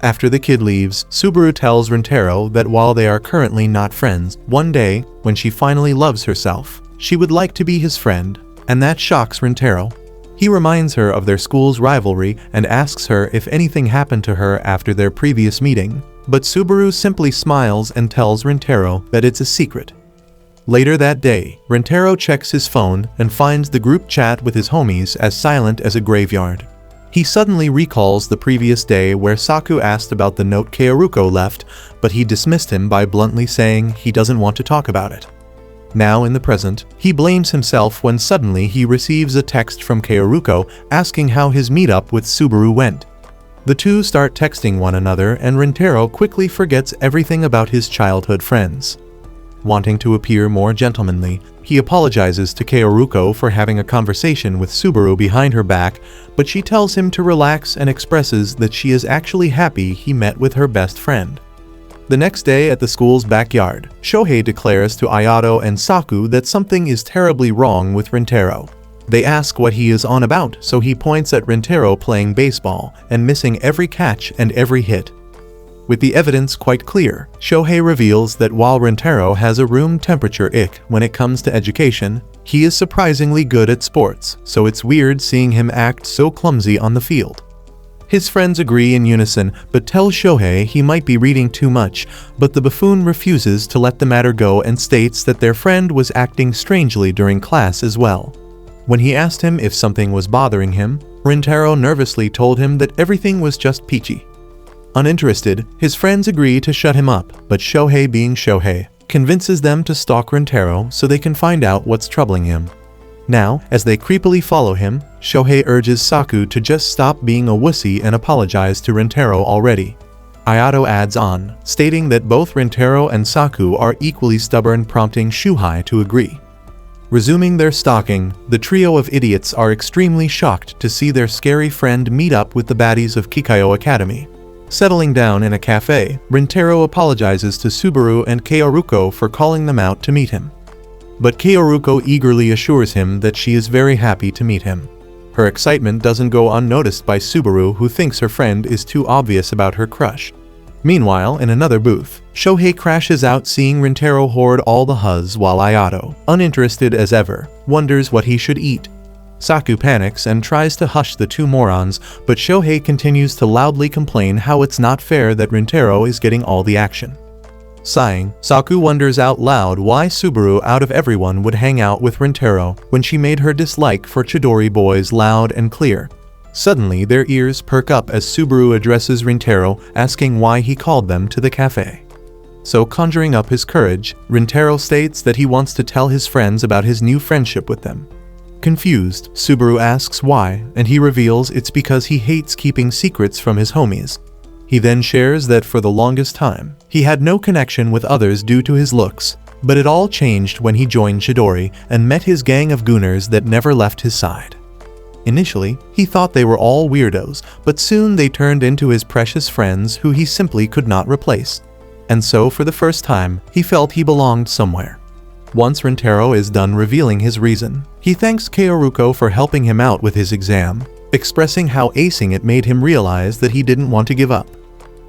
After the kid leaves, Subaru tells Rintaro that while they are currently not friends, one day, when she finally loves herself, she would like to be his friend, and that shocks Rintaro. He reminds her of their school's rivalry and asks her if anything happened to her after their previous meeting, but Subaru simply smiles and tells Rintaro that it's a secret. Later that day, Rintaro checks his phone and finds the group chat with his homies as silent as a graveyard. He suddenly recalls the previous day where Saku asked about the note Kaoruko left, but he dismissed him by bluntly saying he doesn't want to talk about it. Now in the present, he blames himself when suddenly he receives a text from Kaoruko asking how his meetup with Subaru went. The two start texting one another and Rintaro quickly forgets everything about his childhood friends. wanting to appear more gentlemanly. He apologizes to Kaoruko for having a conversation with Subaru behind her back, but she tells him to relax and expresses that she is actually happy he met with her best friend. The next day at the school's backyard, Shohei declares to Ayato and Saku that something is terribly wrong with Rintaro. They ask what he is on about, so he points at Rintaro playing baseball and missing every catch and every hit. With the evidence quite clear, Shohei reveals that while Rintaro has a room temperature ick when it comes to education, he is surprisingly good at sports, so it's weird seeing him act so clumsy on the field. His friends agree in unison, but tell Shohei he might be reading too much, but the buffoon refuses to let the matter go and states that their friend was acting strangely during class as well. When he asked him if something was bothering him, Rintaro nervously told him that everything was just peachy. Uninterested, his friends agree to shut him up, but Shohei, being Shohei, convinces them to stalk Rintaro so they can find out what's troubling him. Now, as they creepily follow him, Shohei urges Saku to just stop being a wussy and apologize to Rintaro already. Ayato adds on, stating that both Rintaro and Saku are equally stubborn, prompting Shuhei to agree. Resuming their stalking, the trio of idiots are extremely shocked to see their scary friend meet up with the baddies of Kikayo Academy. Settling down in a cafe, Rintaro apologizes to Subaru and Kaoruko for calling them out to meet him. But Kaoruko eagerly assures him that she is very happy to meet him. Her excitement doesn't go unnoticed by Subaru, who thinks her friend is too obvious about her crush. Meanwhile, in another booth, Shohei crashes out seeing Rintaro hoard all the huzz while Ayato, uninterested as ever, wonders what he should eat. Saku panics and tries to hush the two morons, but Shohei continues to loudly complain how it's not fair that Rintaro is getting all the action. Sighing, Saku wonders out loud why Subaru out of everyone would hang out with Rintaro when she made her dislike for Chidori boys loud and clear. Suddenly, their ears perk up as Subaru addresses Rintaro, asking why he called them to the cafe. So, conjuring up his courage, Rintaro states that he wants to tell his friends about his new friendship with them. Confused, Subaru asks why, and he reveals it's because he hates keeping secrets from his homies. He then shares that for the longest time, he had no connection with others due to his looks, but it all changed when he joined Chidori and met his gang of gooners that never left his side. Initially, he thought they were all weirdos, but soon they turned into his precious friends who he simply could not replace. And so for the first time, he felt he belonged somewhere. Once Rintaro is done revealing his reason, he thanks Kaoruko for helping him out with his exam, expressing how acing it made him realize that he didn't want to give up.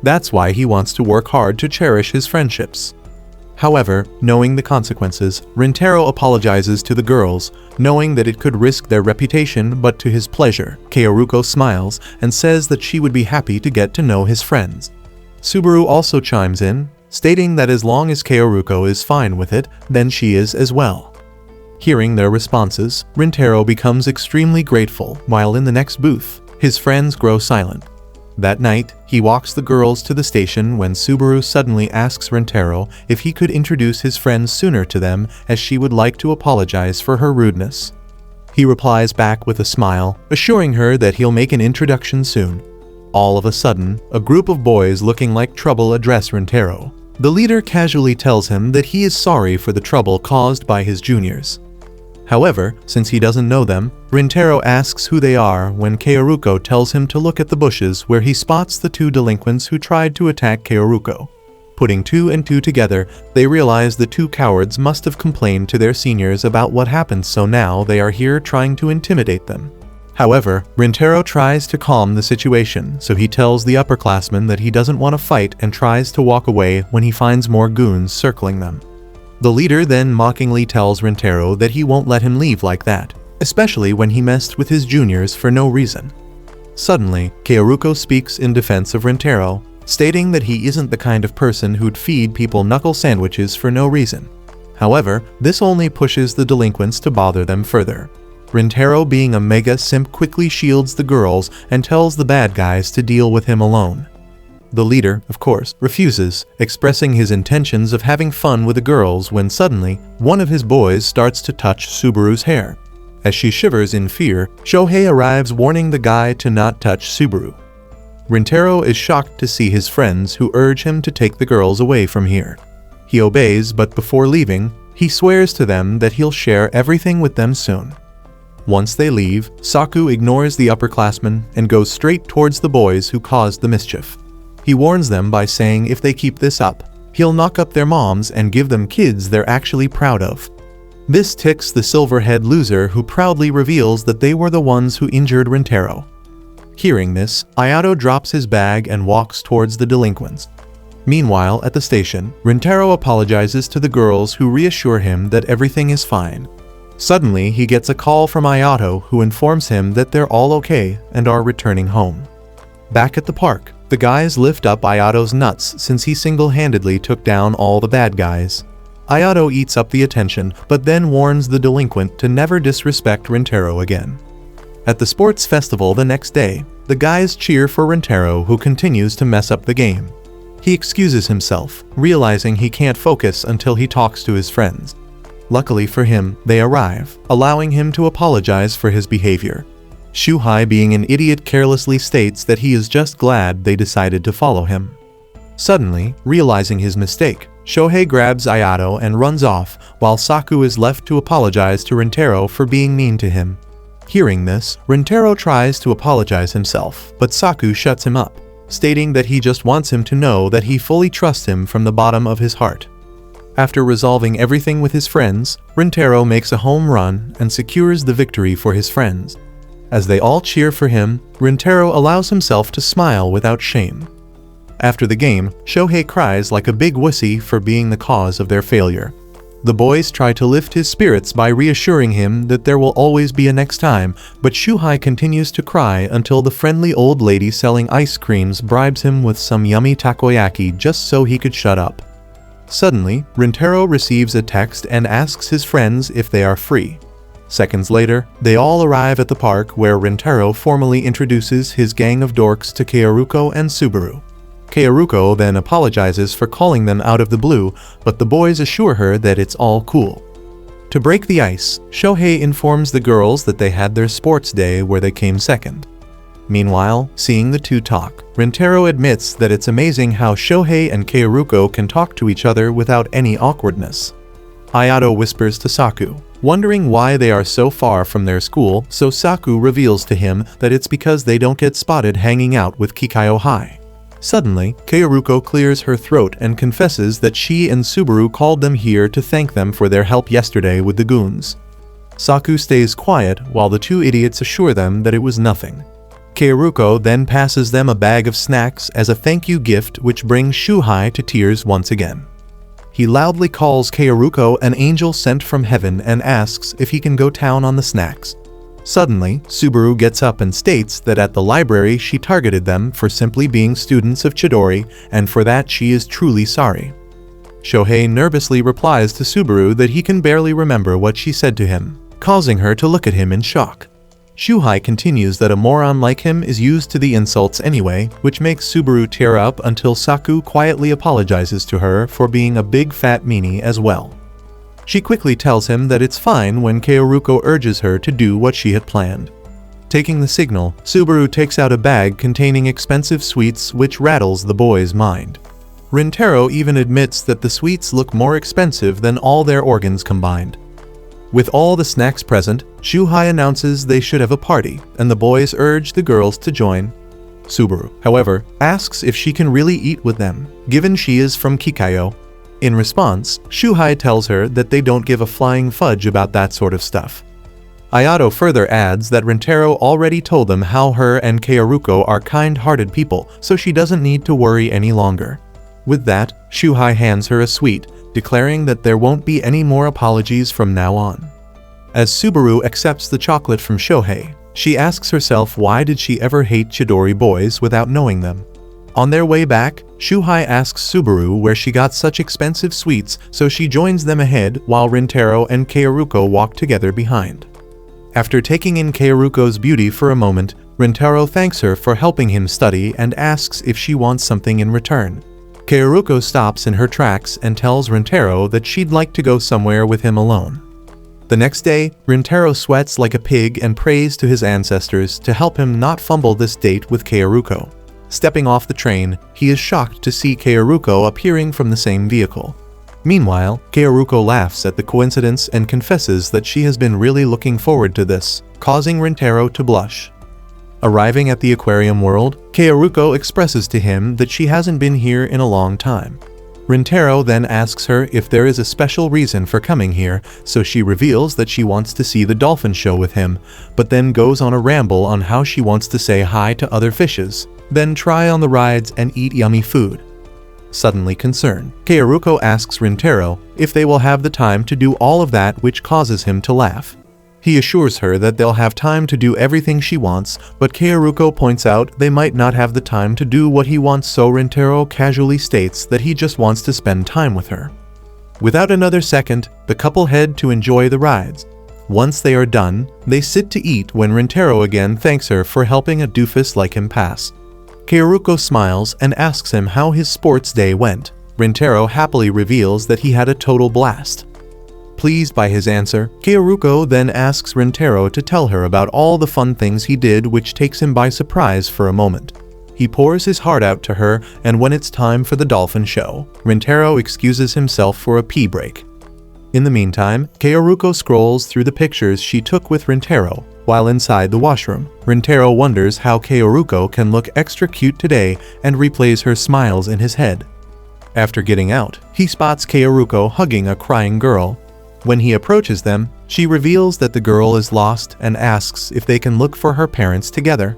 That's why he wants to work hard to cherish his friendships. However, knowing the consequences, Rintaro apologizes to the girls, knowing that it could risk their reputation, but to his pleasure, Kaoruko smiles and says that she would be happy to get to know his friends. Subaru also chimes in, stating that as long as Kaoruko is fine with it, then she is as well. Hearing their responses, Rintaro becomes extremely grateful, while in the next booth, his friends grow silent. That night, he walks the girls to the station when Subaru suddenly asks Rintaro if he could introduce his friends sooner to them, as she would like to apologize for her rudeness. He replies back with a smile, assuring her that he'll make an introduction soon. All of a sudden, a group of boys looking like trouble address Rintaro. The leader casually tells him that he is sorry for the trouble caused by his juniors. However, since he doesn't know them, Rintaro asks who they are when Kaoruko tells him to look at the bushes, where he spots the two delinquents who tried to attack Kaoruko. Putting two and two together, they realize the two cowards must have complained to their seniors about what happened, so now they are here trying to intimidate them. However, Rintaro tries to calm the situation, so he tells the upperclassmen that he doesn't want to fight and tries to walk away when he finds more goons circling them. The leader then mockingly tells Rintaro that he won't let him leave like that, especially when he messed with his juniors for no reason. Suddenly, Kaoruko speaks in defense of Rintaro, stating that he isn't the kind of person who'd feed people knuckle sandwiches for no reason. However, this only pushes the delinquents to bother them further. Rintaro, being a mega simp, quickly shields the girls and tells the bad guys to deal with him alone. The leader, of course, refuses, expressing his intentions of having fun with the girls when suddenly, one of his boys starts to touch Subaru's hair. As she shivers in fear, Shohei arrives warning the guy to not touch Subaru. Rintaro is shocked to see his friends, who urge him to take the girls away from here. He obeys, but before leaving, he swears to them that he'll share everything with them soon. Once they leave, Saku ignores the upperclassmen and goes straight towards the boys who caused the mischief. He warns them by saying if they keep this up, he'll knock up their moms and give them kids they're actually proud of. This ticks the silver-head loser, who proudly reveals that they were the ones who injured Rintaro. Hearing this, Ayato drops his bag and walks towards the delinquents. Meanwhile, at the station, Rintaro apologizes to the girls, who reassure him that everything is fine. Suddenly, he gets a call from Ayato, who informs him that they're all okay and are returning home. Back at the park, the guys lift up Ayato's nuts since he single-handedly took down all the bad guys. Ayato eats up the attention, but then warns the delinquent to never disrespect Rintaro again. At the sports festival the next day, the guys cheer for Rintaro, who continues to mess up the game. He excuses himself, realizing he can't focus until he talks to his friends. Luckily for him, they arrive, allowing him to apologize for his behavior. Shuhei, being an idiot, carelessly states that he is just glad they decided to follow him. Suddenly, realizing his mistake, Shohei grabs Ayato and runs off, while Saku is left to apologize to Rintaro for being mean to him. Hearing this, Rintaro tries to apologize himself, but Saku shuts him up, stating that he just wants him to know that he fully trusts him from the bottom of his heart. After resolving everything with his friends, Rintaro makes a home run and secures the victory for his friends. As they all cheer for him, Rintaro allows himself to smile without shame. After the game, Shohei cries like a big wussy for being the cause of their failure. The boys try to lift his spirits by reassuring him that there will always be a next time, but Shuhei continues to cry until the friendly old lady selling ice creams bribes him with some yummy takoyaki just so he could shut up. Suddenly, Rintaro receives a text and asks his friends if they are free. Seconds later, they all arrive at the park, where Rintaro formally introduces his gang of dorks to Kaoruko and Subaru. Kaoruko then apologizes for calling them out of the blue, but the boys assure her that it's all cool. To break the ice, Shohei informs the girls that they had their sports day where they came second. Meanwhile, seeing the two talk, Rintaro admits that it's amazing how Shohei and Kaoruko can talk to each other without any awkwardness. Ayato whispers to Saku, wondering why they are so far from their school, so Saku reveals to him that it's because they don't get spotted hanging out with Kikayo High. Suddenly, Kaoruko clears her throat and confesses that she and Subaru called them here to thank them for their help yesterday with the goons. Saku stays quiet while the two idiots assure them that it was nothing. Kaoruko then passes them a bag of snacks as a thank you gift, which brings Shuhei to tears once again. He loudly calls Kaoruko an angel sent from heaven and asks if he can go down on the snacks. Suddenly, Subaru gets up and states that at the library she targeted them for simply being students of Chidori, and for that she is truly sorry. Shohei nervously replies to Subaru that he can barely remember what she said to him, causing her to look at him in shock. Shuhei continues that a moron like him is used to the insults anyway, which makes Subaru tear up until Saku quietly apologizes to her for being a big fat meanie as well. She quickly tells him that it's fine when Kaoruko urges her to do what she had planned. Taking the signal, Subaru takes out a bag containing expensive sweets, which rattles the boy's mind. Rintaro even admits that the sweets look more expensive than all their organs combined. With all the snacks present, Shuhei announces they should have a party, and the boys urge the girls to join. Subaru, however, asks if she can really eat with them, given she is from Kikayo. In response, Shuhei tells her that they don't give a flying fudge about that sort of stuff. Ayato further adds that Rintaro already told them how her and Kaoruko are kind-hearted people, so she doesn't need to worry any longer. With that, Shuhei hands her a sweet, declaring that there won't be any more apologies from now on. As Subaru accepts the chocolate from Shohei, she asks herself why did she ever hate Chidori boys without knowing them. On their way back, Shuhei asks Subaru where she got such expensive sweets, so she joins them ahead while Rintaro and Kaoruko walk together behind. After taking in Kaoruko's beauty for a moment, Rintaro thanks her for helping him study and asks if she wants something in return. Kaoruko stops in her tracks and tells Rintaro that she'd like to go somewhere with him alone. The next day, Rintaro sweats like a pig and prays to his ancestors to help him not fumble this date with Kaoruko. Stepping off the train, he is shocked to see Kaoruko appearing from the same vehicle. Meanwhile, Kaoruko laughs at the coincidence and confesses that she has been really looking forward to this, causing Rintaro to blush. Arriving at the aquarium world, Kaoruko expresses to him that she hasn't been here in a long time. Rintaro then asks her if there is a special reason for coming here, so she reveals that she wants to see the dolphin show with him, but then goes on a ramble on how she wants to say hi to other fishes, then try on the rides and eat yummy food. Suddenly concerned, Kaoruko asks Rintaro if they will have the time to do all of that, which causes him to laugh. He assures her that they'll have time to do everything she wants, but Kaoruko points out they might not have the time to do what he wants, so Rintaro casually states that he just wants to spend time with her. Without another second, the couple head to enjoy the rides. Once they are done, they sit to eat when Rintaro again thanks her for helping a doofus like him pass. Kaoruko smiles and asks him how his sports day went. Rintaro happily reveals that he had a total blast. Pleased by his answer, Kaoruko then asks Rintaro to tell her about all the fun things he did, which takes him by surprise for a moment. He pours his heart out to her, and when it's time for the dolphin show, Rintaro excuses himself for a pee break. In the meantime, Kaoruko scrolls through the pictures she took with Rintaro. While inside the washroom, Rintaro wonders how Kaoruko can look extra cute today and replays her smiles in his head. After getting out, he spots Kaoruko hugging a crying girl. When he approaches them, she reveals that the girl is lost and asks if they can look for her parents together.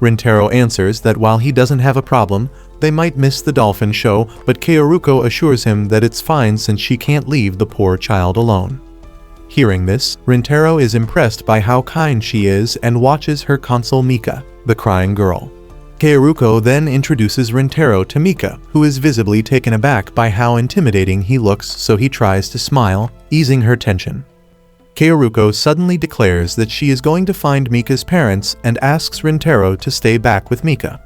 Rintaro answers that while he doesn't have a problem, they might miss the dolphin show, but Kaoruko assures him that it's fine since she can't leave the poor child alone. Hearing this, Rintaro is impressed by how kind she is and watches her console Mika, the crying girl. Kaoruko then introduces Rintaro to Mika, who is visibly taken aback by how intimidating he looks, so he tries to smile, easing her tension. Kaoruko suddenly declares that she is going to find Mika's parents and asks Rintaro to stay back with Mika.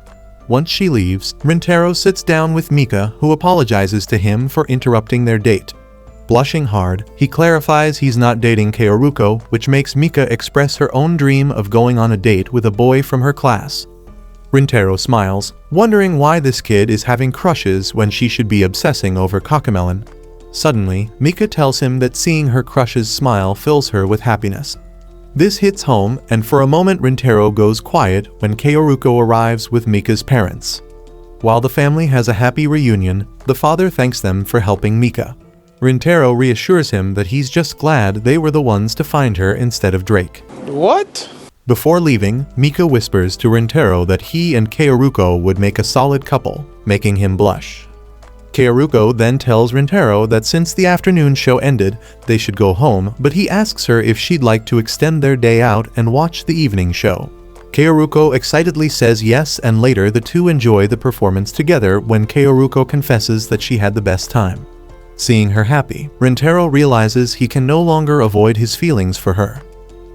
Once she leaves, Rintaro sits down with Mika, who apologizes to him for interrupting their date. Blushing hard, he clarifies he's not dating Kaoruko, which makes Mika express her own dream of going on a date with a boy from her class. Rintaro smiles, wondering why this kid is having crushes when she should be obsessing over Cocomelon. Suddenly, Mika tells him that seeing her crush's smile fills her with happiness. This hits home, and for a moment Rintaro goes quiet when Kaoruko arrives with Mika's parents. While the family has a happy reunion, the father thanks them for helping Mika. Rintaro reassures him that he's just glad they were the ones to find her instead of Drake. What? Before leaving, Mika whispers to Rintaro that he and Kaoruko would make a solid couple, making him blush. Kaoruko then tells Rintaro that since the afternoon show ended, they should go home, but he asks her if she'd like to extend their day out and watch the evening show. Kaoruko excitedly says yes, and later the two enjoy the performance together when Kaoruko confesses that she had the best time. Seeing her happy, Rintaro realizes he can no longer avoid his feelings for her.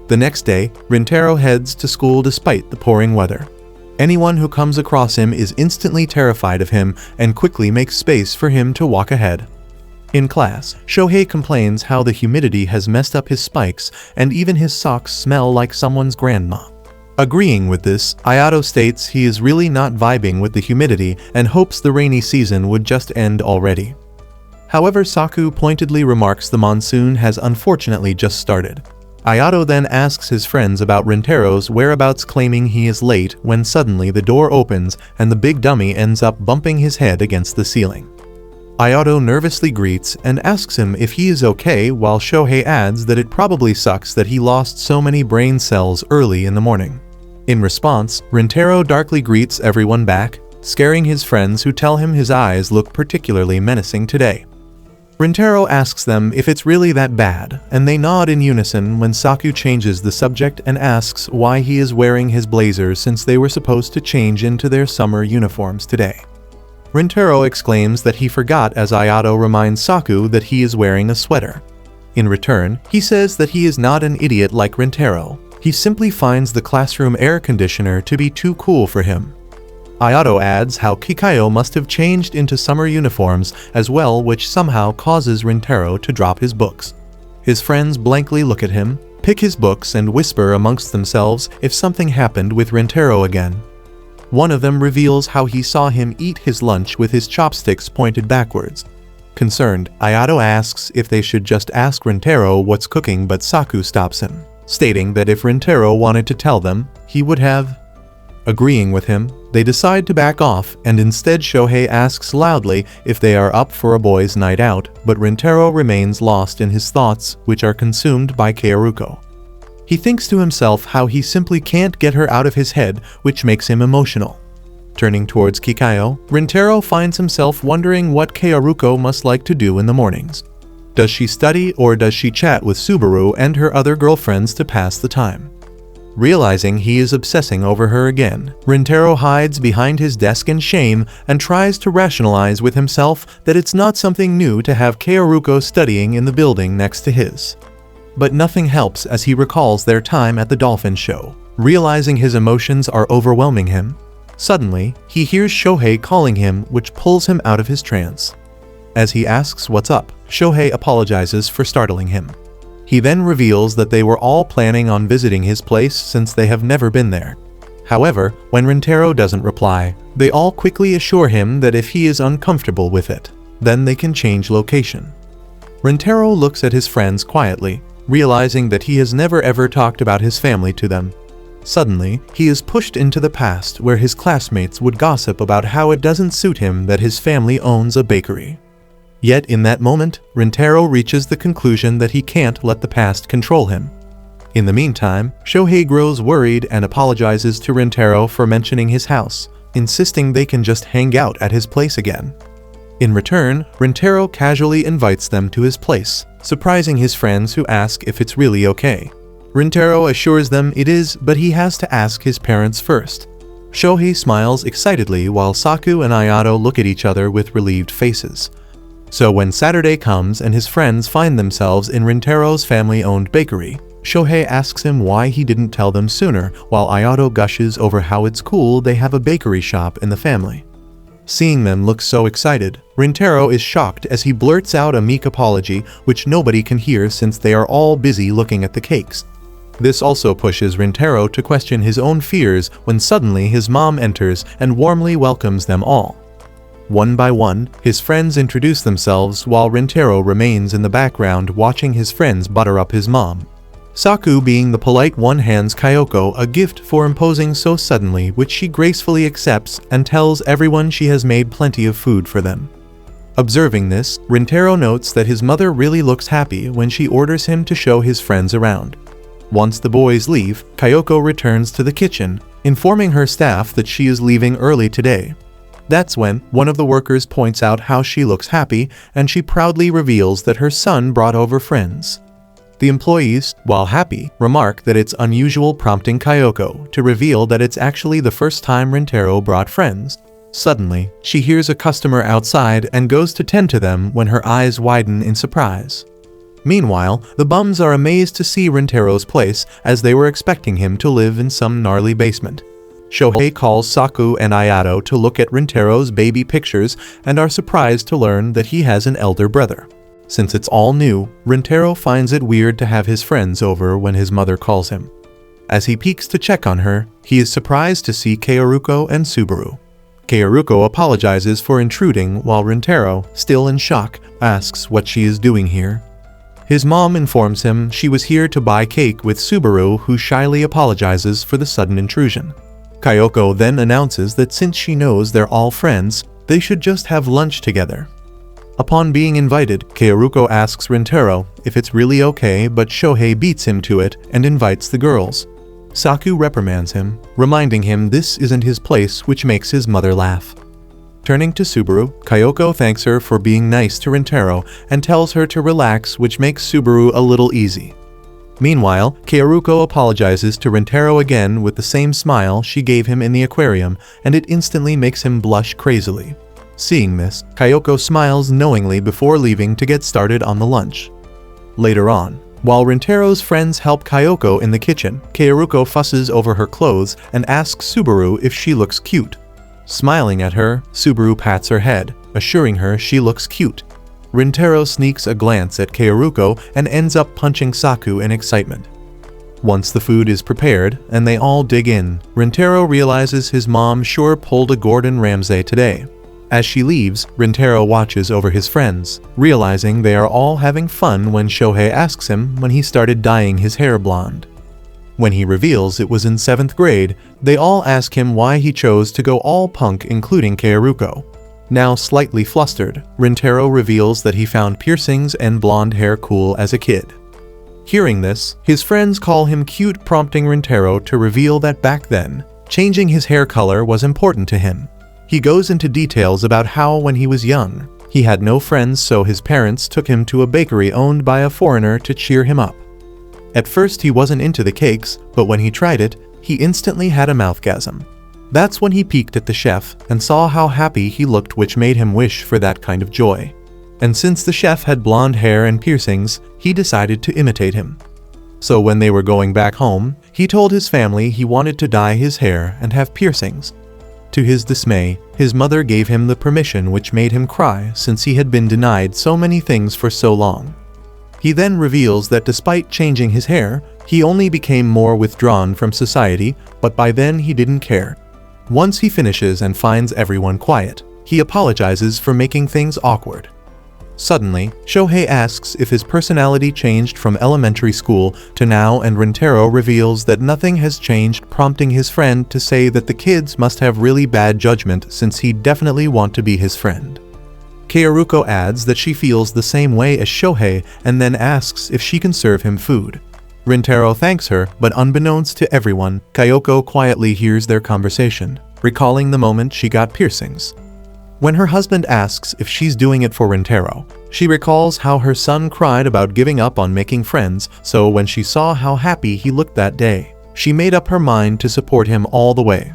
The next day, Rintaro heads to school despite the pouring weather. Anyone who comes across him is instantly terrified of him and quickly makes space for him to walk ahead. In class, Shohei complains how the humidity has messed up his spikes and even his socks smell like someone's grandma. Agreeing with this, Ayato states he is really not vibing with the humidity and hopes the rainy season would just end already. However, Saku pointedly remarks the monsoon has unfortunately just started. Ayato then asks his friends about Rintaro's whereabouts, claiming he is late, when suddenly the door opens and the big dummy ends up bumping his head against the ceiling. Ayato nervously greets and asks him if he is okay, while Shohei adds that it probably sucks that he lost so many brain cells early in the morning. In response, Rintaro darkly greets everyone back, scaring his friends, who tell him his eyes look particularly menacing today. Rintaro asks them if it's really that bad, and they nod in unison when Saku changes the subject and asks why he is wearing his blazer since they were supposed to change into their summer uniforms today. Rintaro exclaims that he forgot, as Ayato reminds Saku that he is wearing a sweater. In return, he says that he is not an idiot like Rintaro. He simply finds the classroom air conditioner to be too cool for him. Ayato adds how Kikayo must have changed into summer uniforms as well, which somehow causes Rintaro to drop his books. His friends blankly look at him, pick his books, and whisper amongst themselves if something happened with Rintaro again. One of them reveals how he saw him eat his lunch with his chopsticks pointed backwards. Concerned, Ayato asks if they should just ask Rintaro what's cooking, but Saku stops him, stating that if Rintaro wanted to tell them, he would have. Agreeing with him, they decide to back off, and instead Shohei asks loudly if they are up for a boys' night out, but Rintaro remains lost in his thoughts, which are consumed by Kaoruko. He thinks to himself how he simply can't get her out of his head, which makes him emotional. Turning towards Kikayo, Rintaro finds himself wondering what Kaoruko must like to do in the mornings. Does she study or does she chat with Subaru and her other girlfriends to pass the time? Realizing he is obsessing over her again, Rintaro hides behind his desk in shame and tries to rationalize with himself that it's not something new to have Kaoruko studying in the building next to his. But nothing helps as he recalls their time at the dolphin show. Realizing his emotions are overwhelming him, suddenly, he hears Shohei calling him, which pulls him out of his trance. As he asks what's up, Shohei apologizes for startling him. He then reveals that they were all planning on visiting his place since they have never been there. However, when Rintaro doesn't reply, they all quickly assure him that if he is uncomfortable with it, then they can change location. Rintaro looks at his friends quietly, realizing that he has never ever talked about his family to them. Suddenly, he is pushed into the past where his classmates would gossip about how it doesn't suit him that his family owns a bakery. Yet in that moment, Rintaro reaches the conclusion that he can't let the past control him. In the meantime, Shohei grows worried and apologizes to Rintaro for mentioning his house, insisting they can just hang out at his place again. In return, Rintaro casually invites them to his place, surprising his friends who ask if it's really okay. Rintaro assures them it is, but he has to ask his parents first. Shohei smiles excitedly while Saku and Ayato look at each other with relieved faces. So when Saturday comes and his friends find themselves in Rintaro's family-owned bakery, Shohei asks him why he didn't tell them sooner, while Ayato gushes over how it's cool they have a bakery shop in the family. Seeing them look so excited, Rintaro is shocked as he blurts out a meek apology which nobody can hear since they are all busy looking at the cakes. This also pushes Rintaro to question his own fears when suddenly his mom enters and warmly welcomes them all. One by one, his friends introduce themselves while Rintaro remains in the background watching his friends butter up his mom. Saku, being the polite one, hands Kyoko a gift for imposing so suddenly, which she gracefully accepts and tells everyone she has made plenty of food for them. Observing this, Rintaro notes that his mother really looks happy when she orders him to show his friends around. Once the boys leave, Kyoko returns to the kitchen, informing her staff that she is leaving early today. That's when one of the workers points out how she looks happy, and she proudly reveals that her son brought over friends. The employees, while happy, remark that it's unusual, prompting Kyoko to reveal that it's actually the first time Rintaro brought friends. Suddenly, she hears a customer outside and goes to tend to them when her eyes widen in surprise. Meanwhile, the bums are amazed to see Rintaro's place, as they were expecting him to live in some gnarly basement. Shohei calls Saku and Ayato to look at Rintaro's baby pictures and are surprised to learn that he has an elder brother. Since it's all new, Rintaro finds it weird to have his friends over when his mother calls him. As he peeks to check on her, he is surprised to see Kaoruko and Subaru. Kaoruko apologizes for intruding while Rintaro, still in shock, asks what she is doing here. His mom informs him she was here to buy cake with Subaru, who shyly apologizes for the sudden intrusion. Kyoko then announces that since she knows they're all friends, they should just have lunch together. Upon being invited, Kaoruko asks Rintaro if it's really okay, but Shohei beats him to it and invites the girls. Saku reprimands him, reminding him this isn't his place, which makes his mother laugh. Turning to Subaru, Kyoko thanks her for being nice to Rintaro and tells her to relax, which makes Subaru a little easy. Meanwhile, Kaoruko apologizes to Rintaro again with the same smile she gave him in the aquarium, and it instantly makes him blush crazily. Seeing this, Kyoko smiles knowingly before leaving to get started on the lunch. Later on, while Rintaro's friends help Kyoko in the kitchen, Kaoruko fusses over her clothes and asks Subaru if she looks cute. Smiling at her, Subaru pats her head, assuring her she looks cute. Rintaro sneaks a glance at Kaoruko and ends up punching Saku in excitement. Once the food is prepared and they all dig in, Rintaro realizes his mom sure pulled a Gordon Ramsay today. As she leaves, Rintaro watches over his friends, realizing they are all having fun when Shohei asks him when he started dyeing his hair blonde. When he reveals it was in 7th grade, they all ask him why he chose to go all punk, including Kaoruko. Now slightly flustered, Rintaro reveals that he found piercings and blonde hair cool as a kid. Hearing this, his friends call him cute, prompting Rintaro to reveal that back then, changing his hair color was important to him. He goes into details about how when he was young, he had no friends, so his parents took him to a bakery owned by a foreigner to cheer him up. At first he wasn't into the cakes, but when he tried it, he instantly had a mouthgasm. That's when he peeked at the chef and saw how happy he looked, which made him wish for that kind of joy. And since the chef had blonde hair and piercings, he decided to imitate him. So when they were going back home, he told his family he wanted to dye his hair and have piercings. To his dismay, his mother gave him the permission, which made him cry since he had been denied so many things for so long. He then reveals that despite changing his hair, he only became more withdrawn from society, but by then he didn't care. Once he finishes and finds everyone quiet, he apologizes for making things awkward. Suddenly, Shohei asks if his personality changed from elementary school to now, and Rintaro reveals that nothing has changed, prompting his friend to say that the kids must have really bad judgment since he'd definitely want to be his friend. Kaoruko adds that she feels the same way as Shohei and then asks if she can serve him food. Rintaro thanks her, but unbeknownst to everyone, Kayoko quietly hears their conversation, recalling the moment she got piercings. When her husband asks if she's doing it for Rintaro, she recalls how her son cried about giving up on making friends, so when she saw how happy he looked that day, she made up her mind to support him all the way.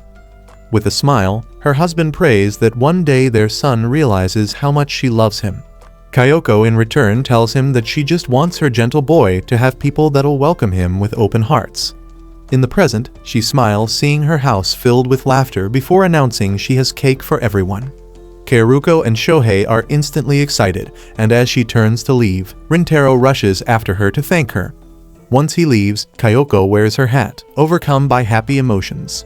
With a smile, her husband prays that one day their son realizes how much she loves him. Kayoko in return tells him that she just wants her gentle boy to have people that'll welcome him with open hearts. In the present, she smiles seeing her house filled with laughter before announcing she has cake for everyone. Kaoruko and Shohei are instantly excited, and as she turns to leave, Rintaro rushes after her to thank her. Once he leaves, Kayoko wears her hat, overcome by happy emotions.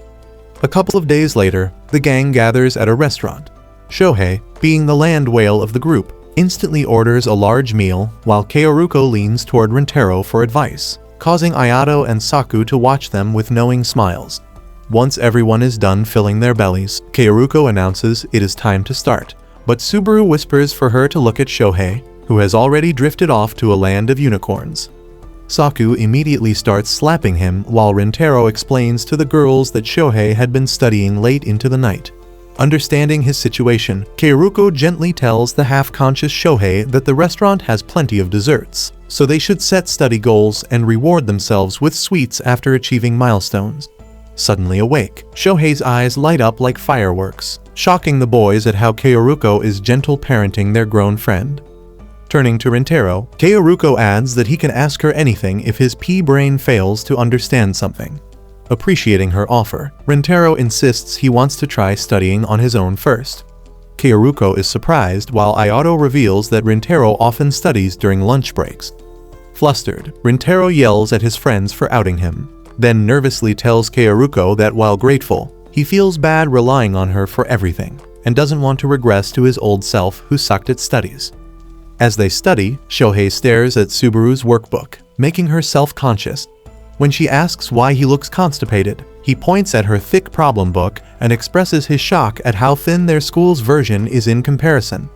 A couple of days later, the gang gathers at a restaurant. Shohei, being the land whale of the group, instantly orders a large meal, while Kaoruko leans toward Rintaro for advice, causing Ayato and Saku to watch them with knowing smiles. Once everyone is done filling their bellies, Kaoruko announces it is time to start, but Subaru whispers for her to look at Shohei, who has already drifted off to a land of unicorns. Saku immediately starts slapping him while Rintaro explains to the girls that Shohei had been studying late into the night. Understanding his situation, Kaoruko gently tells the half-conscious Shohei that the restaurant has plenty of desserts, so they should set study goals and reward themselves with sweets after achieving milestones. Suddenly awake, Shohei's eyes light up like fireworks, shocking the boys at how Kaoruko is gentle parenting their grown friend. Turning to Rintaro, Kaoruko adds that he can ask her anything if his pea-brain fails to understand something. Appreciating her offer, Rintaro insists he wants to try studying on his own first. Kaoruko is surprised while Ayato reveals that Rintaro often studies during lunch breaks. Flustered, Rintaro yells at his friends for outing him, then nervously tells Kaoruko that while grateful, he feels bad relying on her for everything, and doesn't want to regress to his old self who sucked at studies. As they study, Shohei stares at Subaru's workbook, making her self-conscious. When she asks why he looks constipated, he points at her thick problem book and expresses his shock at how thin their school's version is in comparison.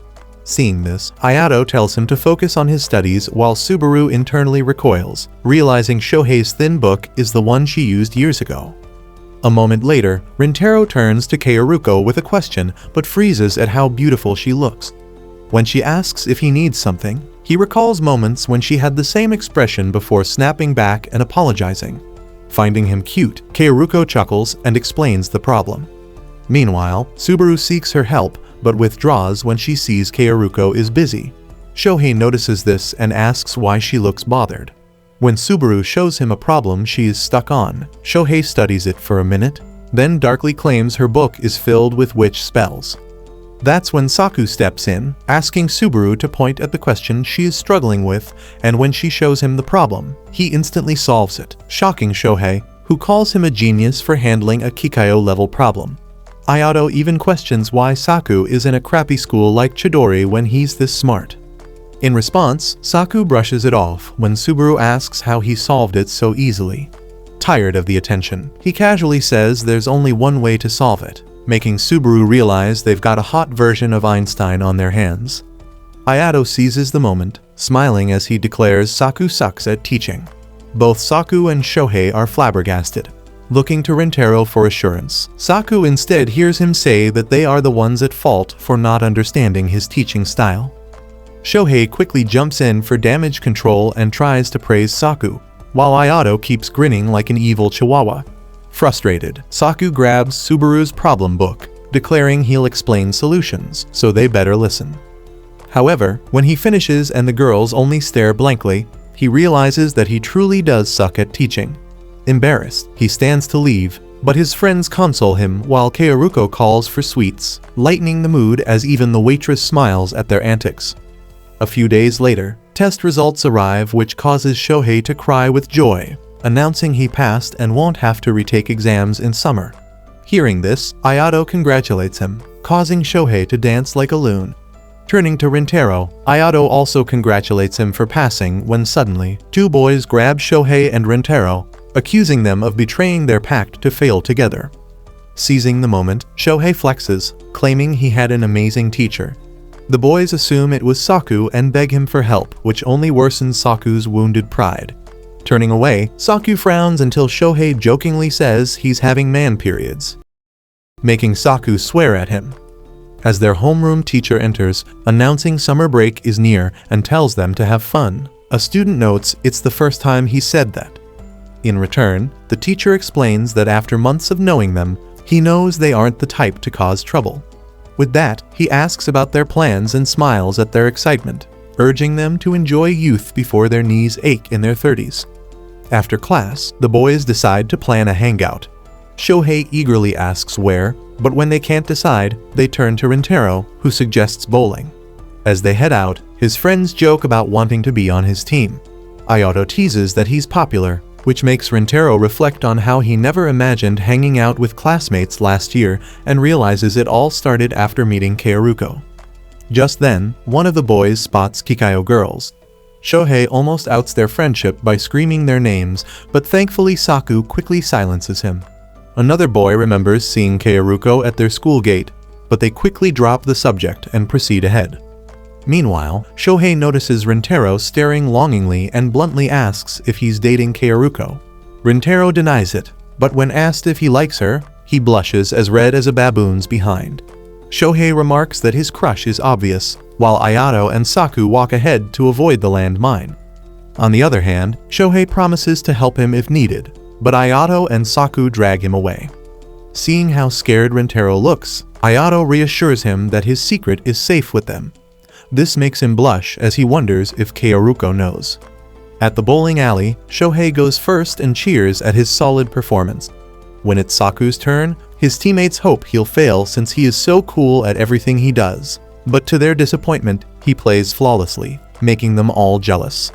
Seeing this, Ayato tells him to focus on his studies while Subaru internally recoils, realizing Shohei's thin book is the one she used years ago. A moment later, Rintaro turns to Kaoruko with a question but freezes at how beautiful she looks. When she asks if he needs something, he recalls moments when she had the same expression before snapping back and apologizing. Finding him cute, Kaoruko chuckles and explains the problem. Meanwhile, Subaru seeks her help but withdraws when she sees Kaoruko is busy. Shohei notices this and asks why she looks bothered. When Subaru shows him a problem she is stuck on, Shohei studies it for a minute, then darkly claims her book is filled with witch spells. That's when Saku steps in, asking Subaru to point at the question she is struggling with, and when she shows him the problem, he instantly solves it, shocking Shohei, who calls him a genius for handling a Kikayo-level problem. Ayato even questions why Saku is in a crappy school like Chidori when he's this smart. In response, Saku brushes it off when Subaru asks how he solved it so easily. Tired of the attention, he casually says there's only one way to solve it, making Subaru realize they've got a hot version of Einstein on their hands. Ayato seizes the moment, smiling as he declares Saku sucks at teaching. Both Saku and Shohei are flabbergasted. Looking to Rintaro for assurance, Saku instead hears him say that they are the ones at fault for not understanding his teaching style. Shohei quickly jumps in for damage control and tries to praise Saku, while Ayato keeps grinning like an evil chihuahua. Frustrated, Saku grabs Subaru's problem book, declaring he'll explain solutions, so they better listen. However, when he finishes and the girls only stare blankly, he realizes that he truly does suck at teaching. Embarrassed, he stands to leave, but his friends console him while Kaoruko calls for sweets, lightening the mood as even the waitress smiles at their antics. A few days later, test results arrive which causes Shohei to cry with joy, announcing he passed and won't have to retake exams in summer. Hearing this, Ayato congratulates him, causing Shohei to dance like a loon. Turning to Rintaro, Ayato also congratulates him for passing when suddenly, two boys grab Shohei and Rintaro, accusing them of betraying their pact to fail together. Seizing the moment, Shohei flexes, claiming he had an amazing teacher. The boys assume it was Saku and beg him for help, which only worsens Saku's wounded pride. Turning away, Saku frowns until Shohei jokingly says he's having man periods, making Saku swear at him. As their homeroom teacher enters, announcing summer break is near and tells them to have fun, a student notes it's the first time he said that. In return, the teacher explains that after months of knowing them, he knows they aren't the type to cause trouble. With that, he asks about their plans and smiles at their excitement, urging them to enjoy youth before their knees ache in their 30s. After class, the boys decide to plan a hangout. Shohei eagerly asks where, but when they can't decide, they turn to Rintaro, who suggests bowling. As they head out, his friends joke about wanting to be on his team. Ayato teases that he's popular, which makes Rintaro reflect on how he never imagined hanging out with classmates last year and realizes it all started after meeting Kaoruko. Just then, one of the boys spots Kikayo girls. Shohei almost outs their friendship by screaming their names, but thankfully Saku quickly silences him. Another boy remembers seeing Kaoruko at their school gate, but they quickly drop the subject and proceed ahead. Meanwhile, Shohei notices Rintaro staring longingly and bluntly asks if he's dating Kaoruko. Rintaro denies it, but when asked if he likes her, he blushes as red as a baboon's behind. Shohei remarks that his crush is obvious, while Ayato and Saku walk ahead to avoid the landmine. On the other hand, Shohei promises to help him if needed, but Ayato and Saku drag him away. Seeing how scared Rintaro looks, Ayato reassures him that his secret is safe with them. This makes him blush as he wonders if Kaoruko knows. At the bowling alley, Shohei goes first and cheers at his solid performance. When it's Saku's turn, his teammates hope he'll fail since he is so cool at everything he does. But to their disappointment, he plays flawlessly, making them all jealous.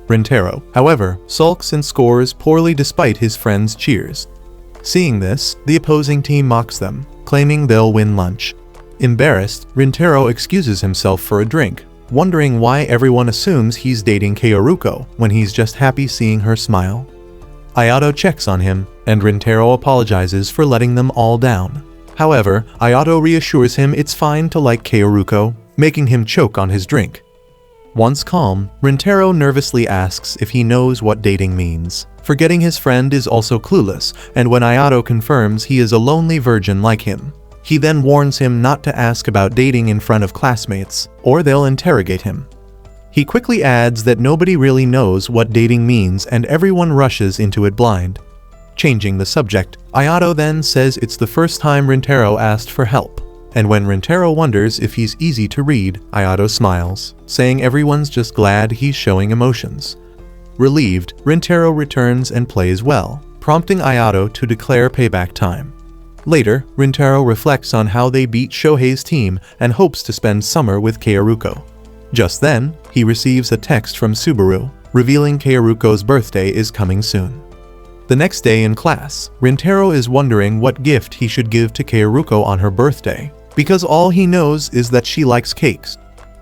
Rintaro, however, sulks and scores poorly despite his friends' cheers. Seeing this, the opposing team mocks them, claiming they'll win lunch. Embarrassed, Rintaro excuses himself for a drink, wondering why everyone assumes he's dating Kaoruko when he's just happy seeing her smile. Ayato checks on him, and Rintaro apologizes for letting them all down. However, Ayato reassures him it's fine to like Kaoruko, making him choke on his drink. Once calm, Rintaro nervously asks if he knows what dating means, forgetting his friend is also clueless, and when Ayato confirms he is a lonely virgin like him. He then warns him not to ask about dating in front of classmates, or they'll interrogate him. He quickly adds that nobody really knows what dating means and everyone rushes into it blind. Changing the subject, Ayato then says it's the first time Rintaro asked for help, and when Rintaro wonders if he's easy to read, Ayato smiles, saying everyone's just glad he's showing emotions. Relieved, Rintaro returns and plays well, prompting Ayato to declare payback time. Later, Rintaro reflects on how they beat Shohei's team and hopes to spend summer with Kaoruko. Just then, he receives a text from Subaru, revealing Kaoruko's birthday is coming soon. The next day in class, Rintaro is wondering what gift he should give to Kaoruko on her birthday, because all he knows is that she likes cakes.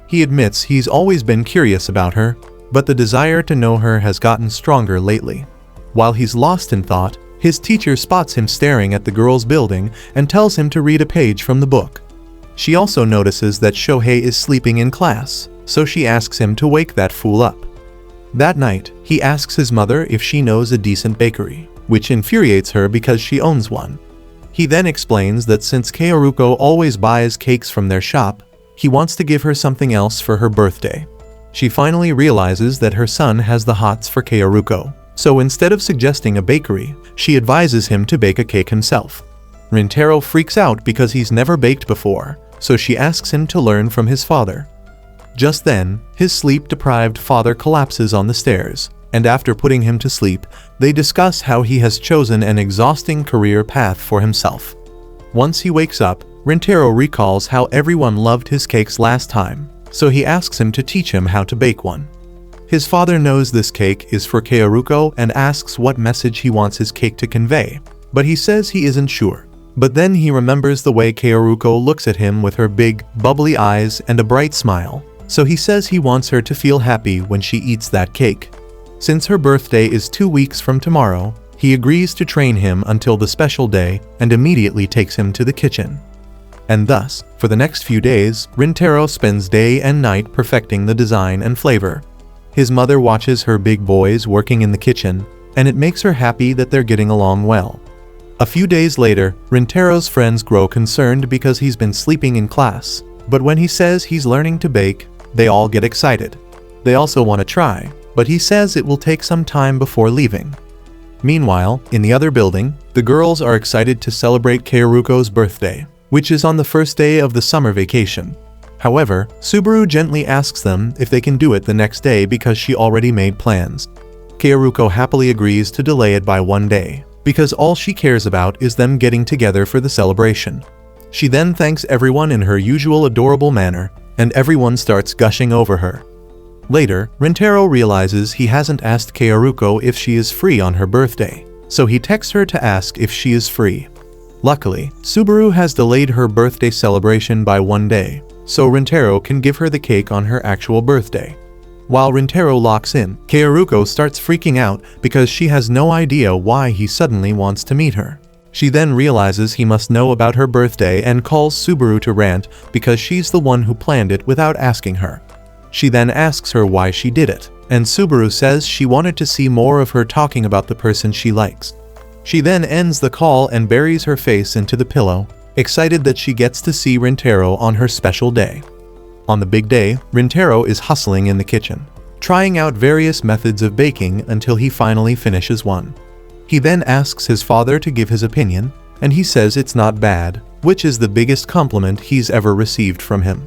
He admits he's always been curious about her, but the desire to know her has gotten stronger lately. While he's lost in thought, his teacher spots him staring at the girls' building and tells him to read a page from the book. She also notices that Shohei is sleeping in class, so she asks him to wake that fool up. That night, he asks his mother if she knows a decent bakery, which infuriates her because she owns one. He then explains that since Kaoruko always buys cakes from their shop, he wants to give her something else for her birthday. She finally realizes that her son has the hots for Kaoruko, so instead of suggesting a bakery, she advises him to bake a cake himself. Rintaro freaks out because he's never baked before, so she asks him to learn from his father. Just then, his sleep-deprived father collapses on the stairs, and after putting him to sleep, they discuss how he has chosen an exhausting career path for himself. Once he wakes up, Rintaro recalls how everyone loved his cakes last time, so he asks him to teach him how to bake one. His father knows this cake is for Kaoruko and asks what message he wants his cake to convey, but he says he isn't sure. But then he remembers the way Kaoruko looks at him with her big, bubbly eyes and a bright smile, so he says he wants her to feel happy when she eats that cake. Since her birthday is 2 weeks from tomorrow, he agrees to train him until the special day and immediately takes him to the kitchen. And thus, for the next few days, Rintaro spends day and night perfecting the design and flavor. His mother watches her big boys working in the kitchen, and it makes her happy that they're getting along well. A few days later, Rintaro's friends grow concerned because he's been sleeping in class, but when he says he's learning to bake, they all get excited. They also want to try, but he says it will take some time before leaving. Meanwhile, in the other building, the girls are excited to celebrate Kaoruko's birthday, which is on the first day of the summer vacation. However, Subaru gently asks them if they can do it the next day because she already made plans. Kaoruko happily agrees to delay it by 1 day, because all she cares about is them getting together for the celebration. She then thanks everyone in her usual adorable manner, and everyone starts gushing over her. Later, Rintaro realizes he hasn't asked Kaoruko if she is free on her birthday, so he texts her to ask if she is free. Luckily, Subaru has delayed her birthday celebration by 1 day, so Rintaro can give her the cake on her actual birthday. While Rintaro locks in, Kaoruko starts freaking out because she has no idea why he suddenly wants to meet her. She then realizes he must know about her birthday and calls Subaru to rant because she's the one who planned it without asking her. She then asks her why she did it, and Subaru says she wanted to see more of her talking about the person she likes. She then ends the call and buries her face into the pillow, excited that she gets to see Rintaro on her special day. On the big day, Rintaro is hustling in the kitchen, trying out various methods of baking until he finally finishes one. He then asks his father to give his opinion, and he says it's not bad, which is the biggest compliment he's ever received from him.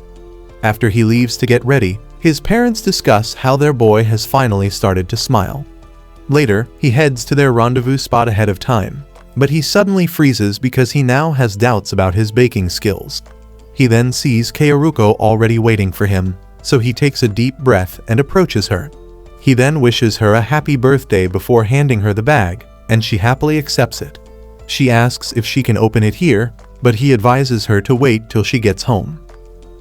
After he leaves to get ready, his parents discuss how their boy has finally started to smile. Later, he heads to their rendezvous spot ahead of time, but he suddenly freezes because he now has doubts about his baking skills. He then sees Kaoruko already waiting for him, so he takes a deep breath and approaches her. He then wishes her a happy birthday before handing her the bag, and she happily accepts it. She asks if she can open it here, but he advises her to wait till she gets home.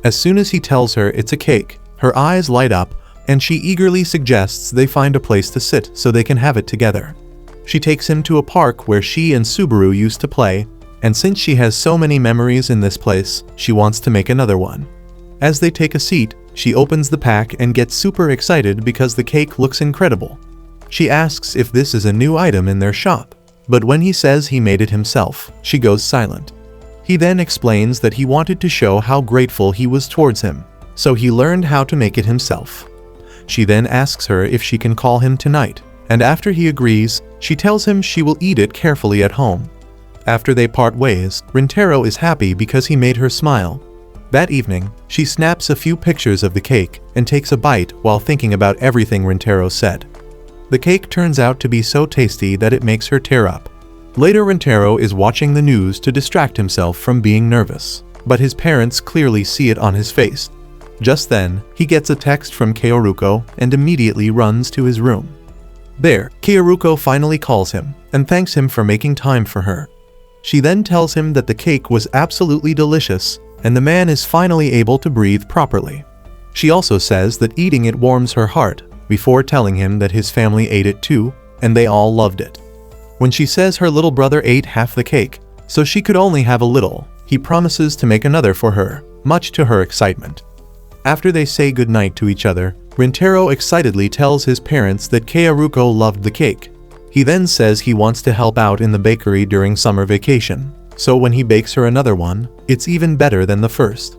As soon as he tells her it's a cake, her eyes light up, and she eagerly suggests they find a place to sit so they can have it together. She takes him to a park where she and Subaru used to play, and since she has so many memories in this place, she wants to make another one. As they take a seat, she opens the pack and gets super excited because the cake looks incredible. She asks if this is a new item in their shop, but when he says he made it himself, she goes silent. He then explains that he wanted to show how grateful he was towards him, so he learned how to make it himself. She then asks her if she can call him tonight, and after he agrees, she tells him she will eat it carefully at home. After they part ways, Rintaro is happy because he made her smile. That evening, she snaps a few pictures of the cake and takes a bite while thinking about everything Rintaro said. The cake turns out to be so tasty that it makes her tear up. Later, Rintaro is watching the news to distract himself from being nervous, but his parents clearly see it on his face. Just then, he gets a text from Kaoruko and immediately runs to his room. There, Kyoruko finally calls him and thanks him for making time for her. She then tells him that the cake was absolutely delicious and the man is finally able to breathe properly. She also says that eating it warms her heart, before telling him that his family ate it too, and they all loved it. When she says her little brother ate half the cake, so she could only have a little, he promises to make another for her, much to her excitement. After they say goodnight to each other, Rintaro excitedly tells his parents that Kyoruko loved the cake. He then says he wants to help out in the bakery during summer vacation, so when he bakes her another one, it's even better than the first.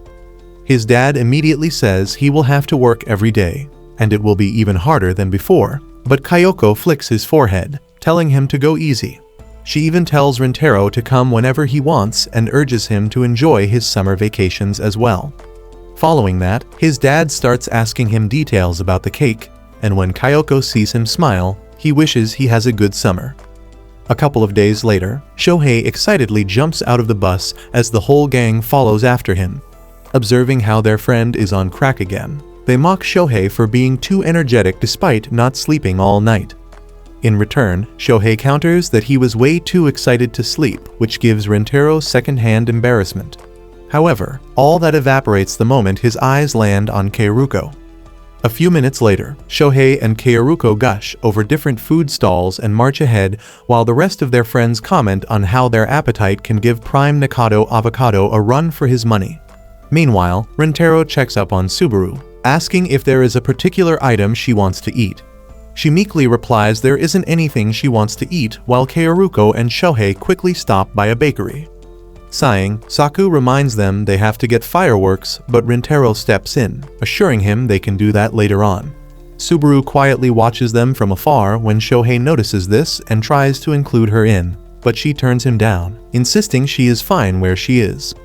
His dad immediately says he will have to work every day, and it will be even harder than before, but Kyoko flicks his forehead, telling him to go easy. She even tells Rintaro to come whenever he wants and urges him to enjoy his summer vacations as well. Following that, his dad starts asking him details about the cake, and when Kyoko sees him smile, he wishes he has a good summer. A couple of days later, Shohei excitedly jumps out of the bus as the whole gang follows after him. Observing how their friend is on crack again, they mock Shohei for being too energetic despite not sleeping all night. In return, Shohei counters that he was way too excited to sleep, which gives Rintaro second-hand embarrassment. However, all that evaporates the moment his eyes land on Kyoruko. A few minutes later, Shohei and Kyoruko gush over different food stalls and march ahead while the rest of their friends comment on how their appetite can give Prime Nikado Avocado a run for his money. Meanwhile, Rintaro checks up on Subaru, asking if there is a particular item she wants to eat. She meekly replies there isn't anything she wants to eat while Kyoruko and Shohei quickly stop by a bakery. Sighing, Saku reminds them they have to get fireworks, but Rintaro steps in, assuring him they can do that later on. Subaru quietly watches them from afar when Shohei notices this and tries to include her in, but she turns him down, insisting she is fine where she is.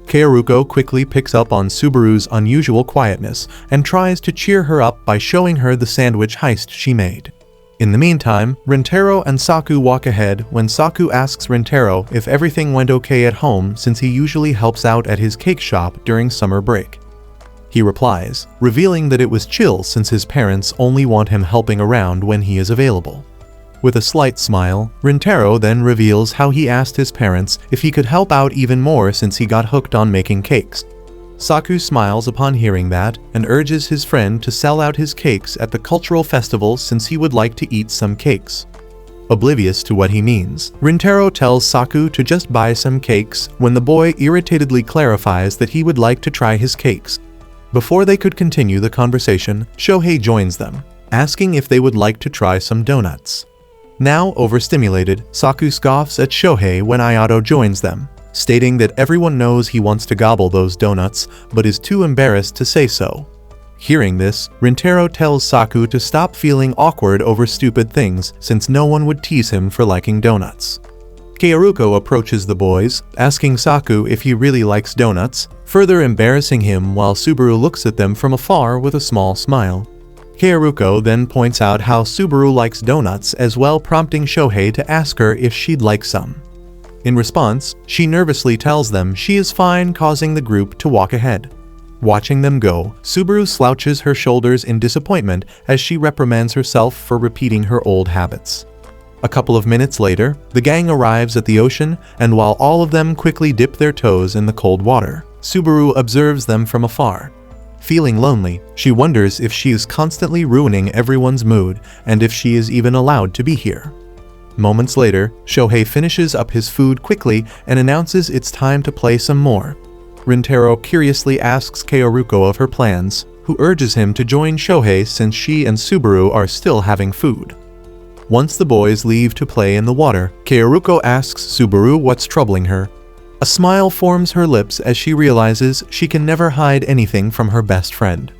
Kyoruko quickly picks up on Subaru's unusual quietness and tries to cheer her up by showing her the sandwich heist she made. In the meantime, Rintaro and Saku walk ahead when Saku asks Rintaro if everything went okay at home since he usually helps out at his cake shop during summer break. He replies, revealing that it was chill since his parents only want him helping around when he is available. With a slight smile, Rintaro then reveals how he asked his parents if he could help out even more since he got hooked on making cakes. Saku smiles upon hearing that and urges his friend to sell out his cakes at the cultural festival since he would like to eat some cakes. Oblivious to what he means, Rintaro tells Saku to just buy some cakes when the boy irritatedly clarifies that he would like to try his cakes. Before they could continue the conversation, Shohei joins them, asking if they would like to try some donuts. Now overstimulated, Saku scoffs at Shohei when Ayato joins them, stating that everyone knows he wants to gobble those donuts, but is too embarrassed to say so. Hearing this, Rintaro tells Saku to stop feeling awkward over stupid things since no one would tease him for liking donuts. Kyoruko approaches the boys, asking Saku if he really likes donuts, further embarrassing him while Subaru looks at them from afar with a small smile. Kyoruko then points out how Subaru likes donuts as well, prompting Shohei to ask her if she'd like some. In response, she nervously tells them she is fine, causing the group to walk ahead. Watching them go, Subaru slouches her shoulders in disappointment as she reprimands herself for repeating her old habits. A couple of minutes later, the gang arrives at the ocean, and while all of them quickly dip their toes in the cold water, Subaru observes them from afar. Feeling lonely, she wonders if she is constantly ruining everyone's mood and if she is even allowed to be here. Moments later, Shohei finishes up his food quickly and announces it's time to play some more. Rintaro curiously asks Kyoruko of her plans, who urges him to join Shohei since she and Subaru are still having food. Once the boys leave to play in the water, Kyoruko asks Subaru what's troubling her. A smile forms her lips as she realizes she can never hide anything from her best friend.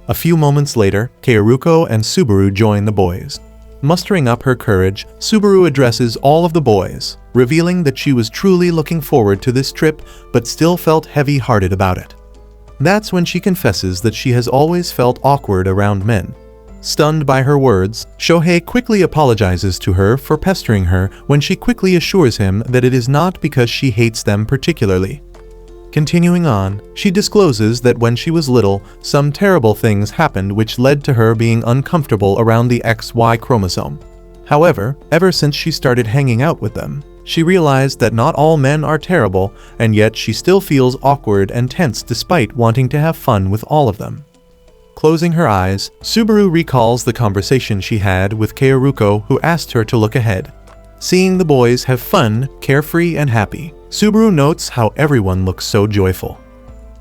A few moments later, Kyoruko and Subaru join the boys. Mustering up her courage, Subaru addresses all of the boys, revealing that she was truly looking forward to this trip but still felt heavy-hearted about it. That's when she confesses that she has always felt awkward around men. Stunned by her words, Shohei quickly apologizes to her for pestering her when she quickly assures him that it is not because she hates them particularly. Continuing on, she discloses that when she was little, some terrible things happened which led to her being uncomfortable around the XY chromosome. However, ever since she started hanging out with them, she realized that not all men are terrible, and yet she still feels awkward and tense despite wanting to have fun with all of them. Closing her eyes, Subaru recalls the conversation she had with Kaoruko, who asked her to look ahead. Seeing the boys have fun, carefree and happy, Subaru notes how everyone looks so joyful.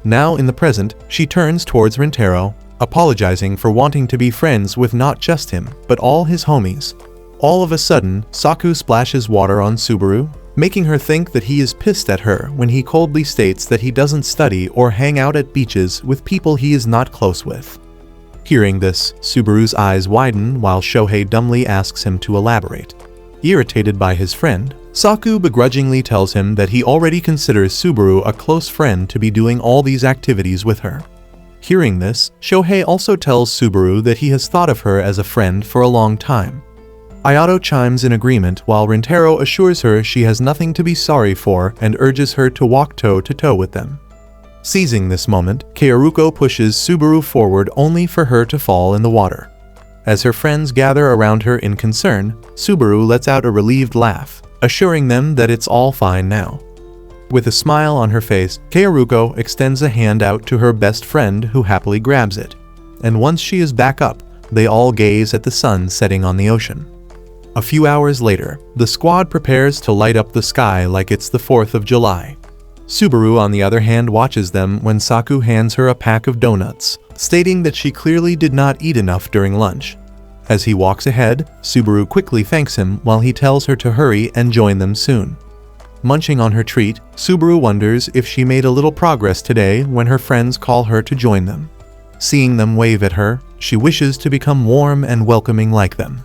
Now in the present, she turns towards Rintaro, apologizing for wanting to be friends with not just him, but all his homies. All of a sudden, Saku splashes water on Subaru, making her think that he is pissed at her when he coldly states that he doesn't study or hang out at beaches with people he is not close with. Hearing this, Subaru's eyes widen while Shohei dumbly asks him to elaborate. Irritated by his friend, Saku begrudgingly tells him that he already considers Subaru a close friend to be doing all these activities with her. Hearing this, Shohei also tells Subaru that he has thought of her as a friend for a long time. Ayato chimes in agreement while Rintaro assures her she has nothing to be sorry for and urges her to walk toe-to-toe with them. Seizing this moment, Kaoruko pushes Subaru forward only for her to fall in the water. As her friends gather around her in concern, Subaru lets out a relieved laugh, assuring them that it's all fine now. With a smile on her face, Kaoruko extends a hand out to her best friend who happily grabs it. And once she is back up, they all gaze at the sun setting on the ocean. A few hours later, the squad prepares to light up the sky like it's the 4th of July. Subaru on the other hand watches them when Saku hands her a pack of donuts, stating that she clearly did not eat enough during lunch. As he walks ahead, Subaru quickly thanks him while he tells her to hurry and join them soon. Munching on her treat, Subaru wonders if she made a little progress today when her friends call her to join them. Seeing them wave at her, she wishes to become warm and welcoming like them.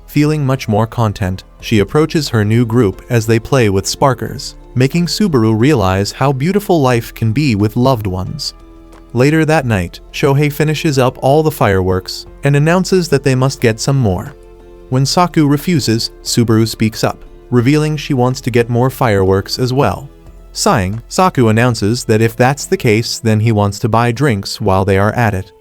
Feeling much more content, she approaches her new group as they play with sparkers, making Subaru realize how beautiful life can be with loved ones. Later that night, Shohei finishes up all the fireworks and announces that they must get some more. When Saku refuses, Subaru speaks up, revealing she wants to get more fireworks as well. Sighing, Saku announces that if that's the case, then he wants to buy drinks while they are at it.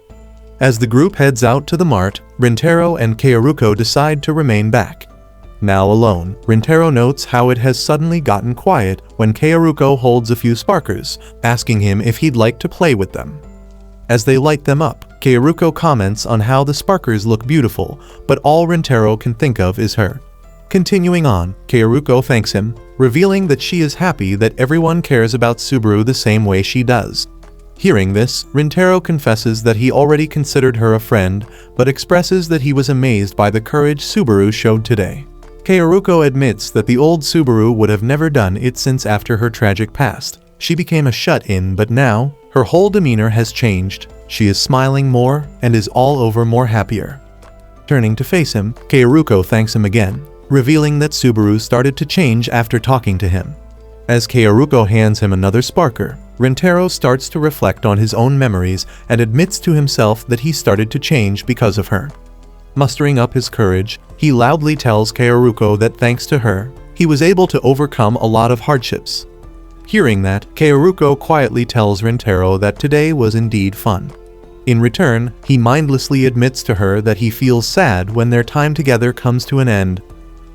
As the group heads out to the mart, Rintaro and Kaoruko decide to remain back. Now alone, Rintaro notes how it has suddenly gotten quiet when Kaoruko holds a few sparkers, asking him if he'd like to play with them. As they light them up, Kaoruko comments on how the sparkers look beautiful, but all Rintaro can think of is her. Continuing on, Kaoruko thanks him, revealing that she is happy that everyone cares about Subaru the same way she does. Hearing this, Rintaro confesses that he already considered her a friend, but expresses that he was amazed by the courage Subaru showed today. Kaoruko admits that the old Subaru would have never done it since after her tragic past. She became a shut-in, but now, her whole demeanor has changed. She is smiling more and is all over more happier. Turning to face him, Kaoruko thanks him again, revealing that Subaru started to change after talking to him. As Kaoruko hands him another sparker, Rintaro starts to reflect on his own memories and admits to himself that he started to change because of her. Mustering up his courage, he loudly tells Kaoruko that thanks to her, he was able to overcome a lot of hardships. Hearing that, Kaoruko quietly tells Rintaro that today was indeed fun. In return, he mindlessly admits to her that he feels sad when their time together comes to an end.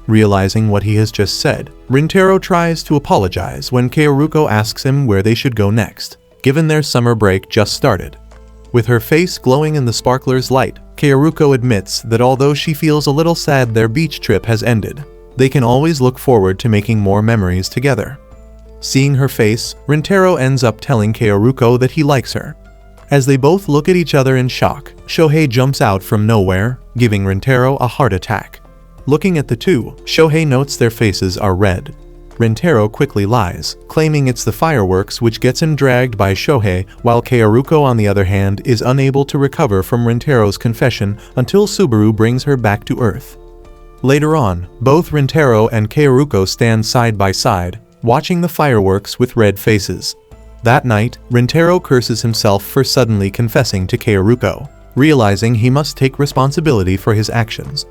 Realizing what he has just said, Rintaro tries to apologize when Kaoruko asks him where they should go next, given their summer break just started. With her face glowing in the sparkler's light, Kaoruko admits that although she feels a little sad their beach trip has ended, they can always look forward to making more memories together. Seeing her face, Rintaro ends up telling Kaoruko that he likes her. As they both look at each other in shock, Shohei jumps out from nowhere, giving Rintaro a heart attack. Looking at the two, Shohei notes their faces are red. Rintaro quickly lies, claiming it's the fireworks which gets him dragged by Shohei, while Kaoruko on the other hand is unable to recover from Rintaro's confession until Subaru brings her back to Earth. Later on, both Rintaro and Kaoruko stand side by side, watching the fireworks with red faces. That night, Rintaro curses himself for suddenly confessing to Kaoruko, realizing he must take responsibility for his actions.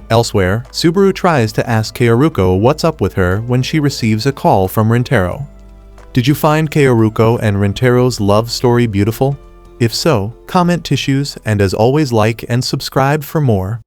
Elsewhere, Subaru tries to ask Kaoruko what's up with her when she receives a call from Rintaro. Did you find Kaoruko and Rintaro's love story beautiful? If so, comment tissues and as always like and subscribe for more.